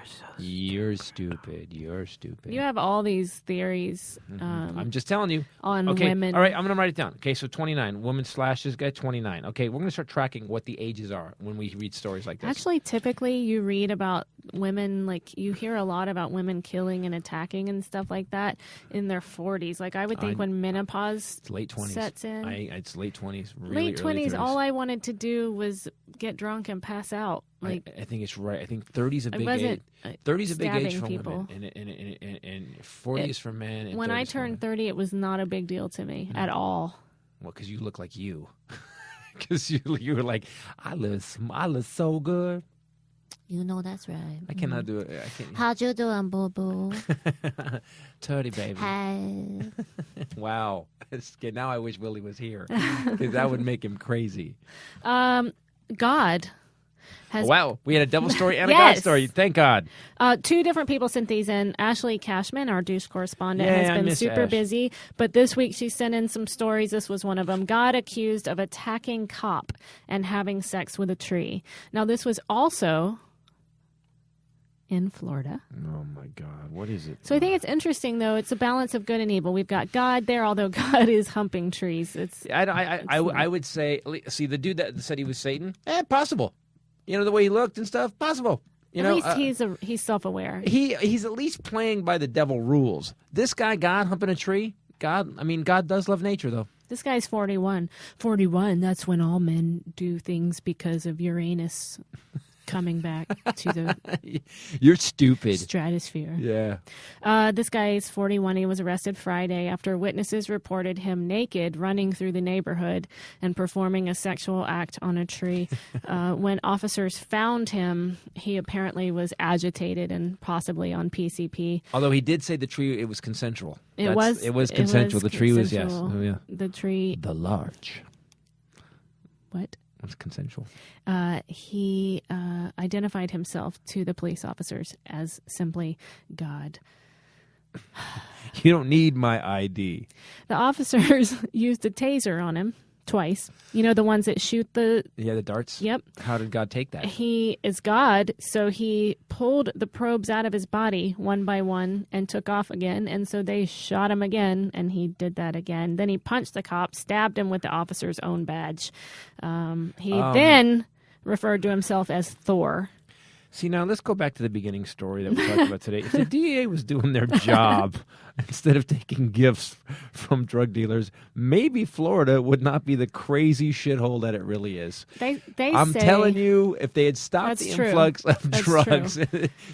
so stupid. You're stupid. You're stupid. You have all these theories. I'm just telling you. On okay. women. All right, I'm going to write it down. Okay, so 29. Woman slashes guy, 29. Okay, we're going to start tracking what the ages are when we read stories like this. Actually, typically you read about women, like you hear a lot about women killing and attacking and stuff like that in their 40s. Like I would think when menopause it's late 20s. Sets in. It's late 20s. Really late 20s, 30s. all I wanted to do was get drunk and pass out. Like I think it's right. I think 30 is a big age. 30 is a big age for people. women, and 40 is for men. And when I turned 30, it was not a big deal to me at all. Well, because you look like you. Because you were like, I look so good. You know that's right. I cannot do it. I can't. How you doing, boo boo? 30, baby. Hi. Wow. Now I wish Willie was here. Because that would make him crazy. God has... Wow. We had a devil story and a Yes. God story. Thank God. 2 different people sent these in. Ashley Cashman, our douche correspondent, Yeah, has I been miss super Ash. busy. But this week she sent in some stories. This was one of them. God accused of attacking cop and having sex with a tree. Now, this was also in Florida. Oh, my God. What is it? So I think it's interesting, though. It's a balance of good and evil. We've got God there, although God is humping trees. I would say, see, the dude that said he was Satan, possible. You know, the way he looked and stuff, possible. You know, at least he's self-aware. He's at least playing by the devil rules. This guy, God humping a tree, God does love nature, though. This guy's 41. 41, that's when all men do things because of Uranus coming back to the You're stupid. stratosphere. Yeah. This guy is 41. He was arrested Friday after witnesses reported him naked running through the neighborhood and performing a sexual act on a tree. When officers found him, he apparently was agitated and possibly on PCP. Although he did say the tree, it was consensual. It was consensual. The tree was, yes. consensual. Oh, yeah. The tree. The large. What? Was consensual. He identified himself to the police officers as simply God. You don't need my ID. The officers used a taser on him twice. You know, the ones that shoot the... Yeah, the darts? Yep. How did God take that? He is God, so he pulled the probes out of his body one by one and took off again, and so they shot him again, and he did that again. Then he punched the cop, stabbed him with the officer's own badge. He then referred to himself as Thor. See, now let's go back to the beginning story that we talked about today. If the DEA was doing their job instead of taking gifts from drug dealers, maybe Florida would not be the crazy shithole that it really is. I'm telling you, if they had stopped the influx of drugs,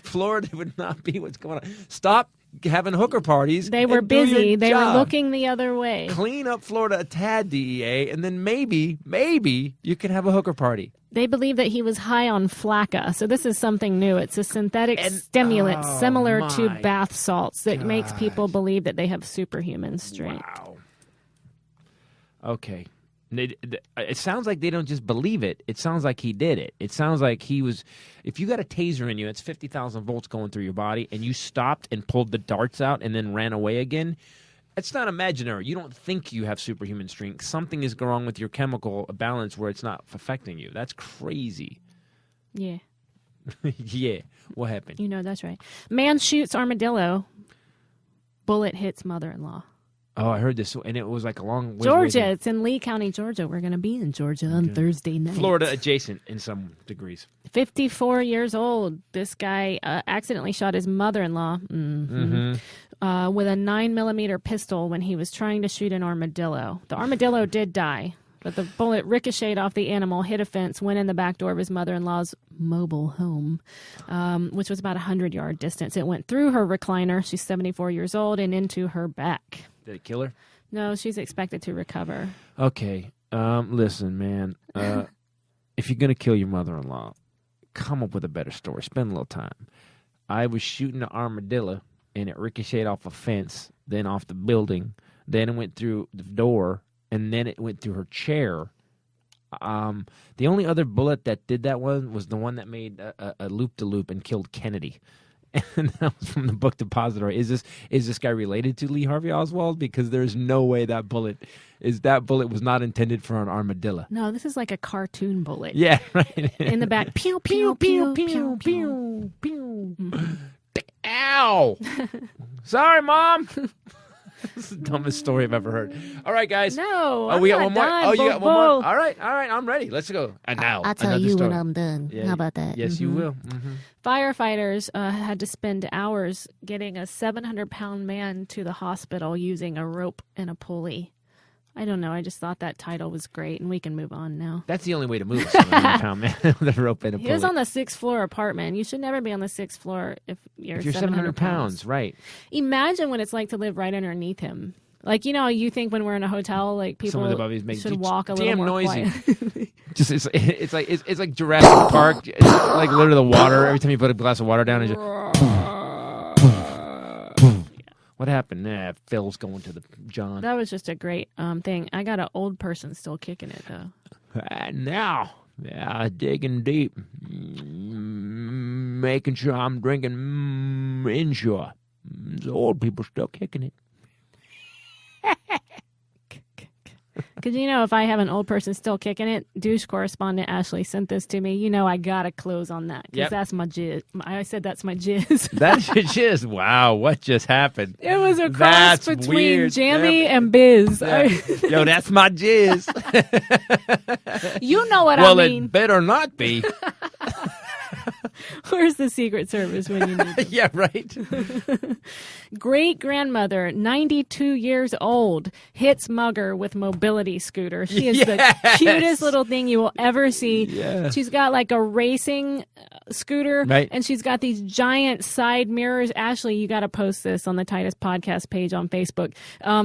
Florida would not be what's going on. Stop having hooker parties. They were busy. They were looking the other way. Clean up Florida a tad, DEA, and then maybe you can have a hooker party. They believe that he was high on flakka. So this is something new. It's a synthetic stimulant similar to bath salts that makes people believe that they have superhuman strength. Wow. Okay. It sounds like they don't just believe it. It sounds like he did it. It sounds like he was... If you got a taser in you, it's 50,000 volts going through your body, and you stopped and pulled the darts out and then ran away again... It's not imaginary. You don't think you have superhuman strength. Something is wrong with your chemical balance where it's not affecting you. That's crazy. Yeah. Yeah. What happened? You know, that's right. Man shoots armadillo. Bullet hits mother-in-law. Oh, I heard this. And it was like a long way. Georgia. It's in Lee County, Georgia. We're going to be in Georgia on Thursday night. Florida adjacent in some degrees. 54 years old. This guy accidentally shot his mother-in-law with a 9mm pistol when he was trying to shoot an armadillo. The armadillo did die. But the bullet ricocheted off the animal, hit a fence, went in the back door of his mother-in-law's mobile home, which was about 100-yard distance. It went through her recliner. She's 74 years old, and into her back. Did it kill her? No, she's expected to recover. Okay. Listen, man. If you're going to kill your mother-in-law, come up with a better story. Spend a little time. I was shooting an armadillo, and it ricocheted off a fence, then off the building. Then it went through the door, and then it went through her chair. The only other bullet that did that one was the one that made a loop-de-loop and killed Kennedy. And that was from the book Depository. Is this guy related to Lee Harvey Oswald? Because there's no way that bullet was not intended for an armadillo. No, this is like a cartoon bullet. Yeah, right. In the back, pew, pew, pew, pew, pew, pew. Ow! Sorry, Mom. This is the dumbest story I've ever heard. All right, guys. No, we got one more. done. Oh, you got one Bo. more. All right. I'm ready. Let's go. And now I'll tell another you story. when I'm done. Yeah, How about that? Yes, you will. Mm-hmm. Firefighters had to spend hours getting a 700-pound man to the hospital using a rope and a pulley. I don't know. I just thought that title was great, and we can move on now. That's the only way to move a 700-pound man with a rope and a pulley. He was on the 6th floor apartment. You should never be on the 6th floor if you're 700 pounds, right? Imagine what it's like to live right underneath him. Like, you think when we're in a hotel, like people Someone above you is making should walk a little damn more noisy. quiet. Just it's like Jurassic Park. It's like literally the water. Every time you put a glass of water down, it's just what happened? Nah, Phil's going to the John. That was just a great thing. I got an old person still kicking it, though. Now, digging deep, making sure I'm drinking Ensure. The old people still kicking it. Because, if I have an old person still kicking it, douche correspondent Ashley sent this to me. I got to close on that because that's my jizz. I said that's my jizz. That's your jizz. Wow, what just happened? It was a cross That's between weird. Jammy and Biz. Yo, that's my jizz. You know what Well, I mean. it better not be. Where's the Secret Service when you need them? Yeah, right. Great-grandmother, 92 years old, hits mugger with mobility scooter. She is the cutest little thing you will ever see. Yeah. She's got like a racing scooter, Right. and she's got these giant side mirrors. Ashley, you got to post this on the Titus Podcast page on Facebook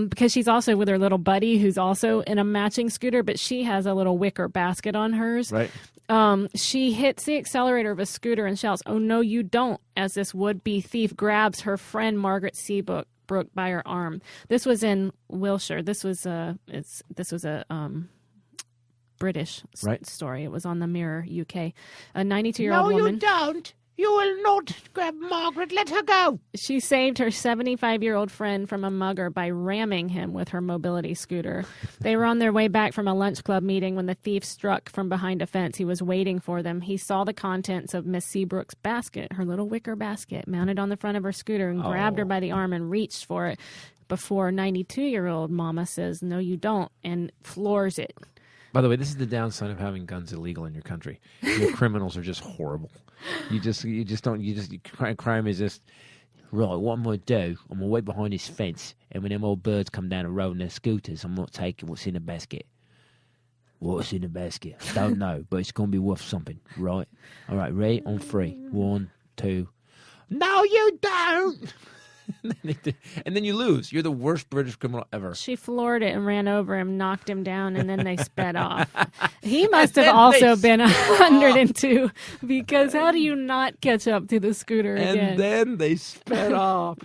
because she's also with her little buddy who's also in a matching scooter, but she has a little wicker basket on hers. Right. She hits the accelerator of a scooter and shouts, "Oh, no, you don't," as this would-be thief grabs her friend Margaret Seabrook by her arm. This was in Wiltshire. This was a British story. It was on the Mirror, UK. A 92-year-old woman. No, you don't. You will not grab Margaret. Let her go. She saved her 75-year-old friend from a mugger by ramming him with her mobility scooter. They were on their way back from a lunch club meeting when the thief struck from behind a fence. He was waiting for them. He saw the contents of Miss Seabrook's basket, her little wicker basket, mounted on the front of her scooter, and grabbed her by the arm and reached for it before 92-year-old Mama says, "No, you don't," and floors it. By the way, this is the downside of having guns illegal in your country. Your criminals are just horrible. Crime is just, right, what I'm going to do, I'm going to wait behind this fence, and when them old birds come down the road on their scooters, I'm not taking what's in the basket. What's in the basket? Don't know, but it's going to be worth something, right? All right, ready? On 3. 1, 2. No, you don't! And then you lose. You're the worst British criminal ever. She floored it and ran over him, knocked him down, and then they sped off. He must have also been 102 because how do you not catch up to the scooter again? And then they sped off.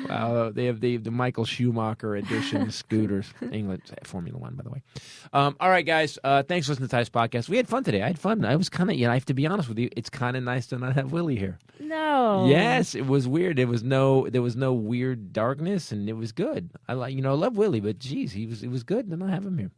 Wow, they have the Michael Schumacher edition scooters. England, Formula One, by the way. All right, guys. Thanks for listening to Titus Podcast. We had fun today. I had fun. I was kind of, I have to be honest with you. It's kind of nice to not have Willie here. No. Yes, it was weird. There was no weird darkness, and it was good. I love Willie, but geez, it was good to not have him here.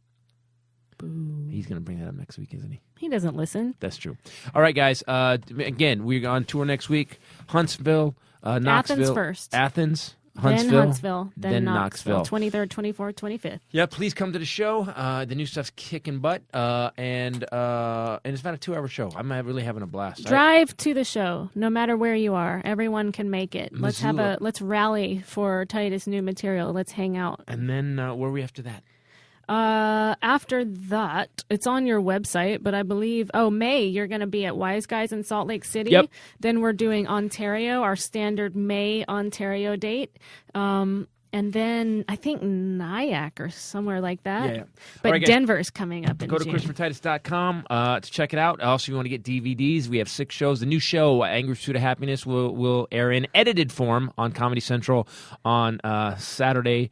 Boo. He's gonna bring that up next week, isn't he? He doesn't listen. That's true. All right, guys. Again, we're on tour next week. Huntsville, Knoxville, Athens first. Athens. Huntsville, then Knoxville. 23rd, 24th, 25th. Yeah, please come to the show. The new stuff's kicking butt, and it's about a 2-hour show. I'm really having a blast. Drive to the show, no matter where you are. Everyone can make it. Missoula. Let's rally for Titus' new material. Let's hang out. And then where are we after that? After that, it's on your website, but I believe, May, you're going to be at Wise Guys in Salt Lake City. Yep. Then we're doing Ontario, our standard May Ontario date. And then I think Nyack or somewhere like that. Yeah. But All right, guys. Denver's coming up in Go to June. ChristopherTitus.com to check it out. Also, if you want to get DVDs, we have 6 shows. The new show, Angry Pursuit of Happiness, will air in edited form on Comedy Central on Saturday,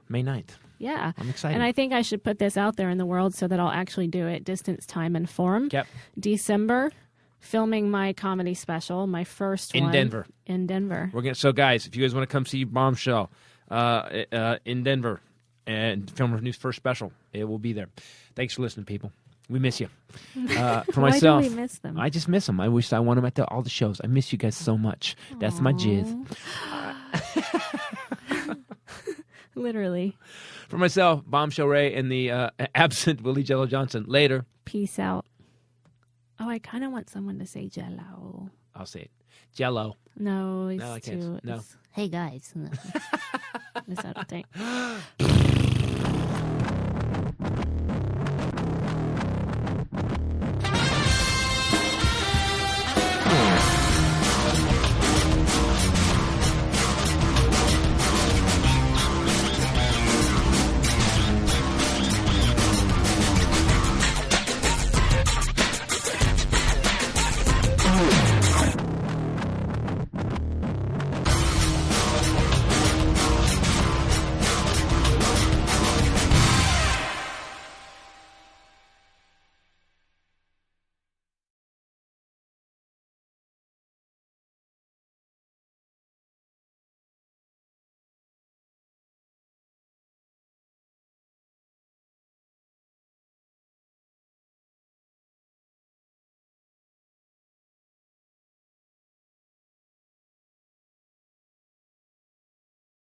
May 9th. Yeah. I'm excited. And I think I should put this out there in the world so that I'll actually do it distance, time, and form. Yep. December, filming my comedy special, my first one. In Denver. So, guys, if you guys want to come see Bombshell in Denver and film our new first special, it will be there. Thanks for listening, people. We miss you. For myself, Why do we miss them? I just miss them. I wish I want them at all the shows. I miss you guys so much. That's my jizz. Literally. For myself, Bombshell Rae and the absent Willie Jello Johnson. Later. Peace out. Oh, I kind of want someone to say Jello. I'll say it. Jello. No, it's No, I too. can't. No. Hey guys. No. It's not a thing.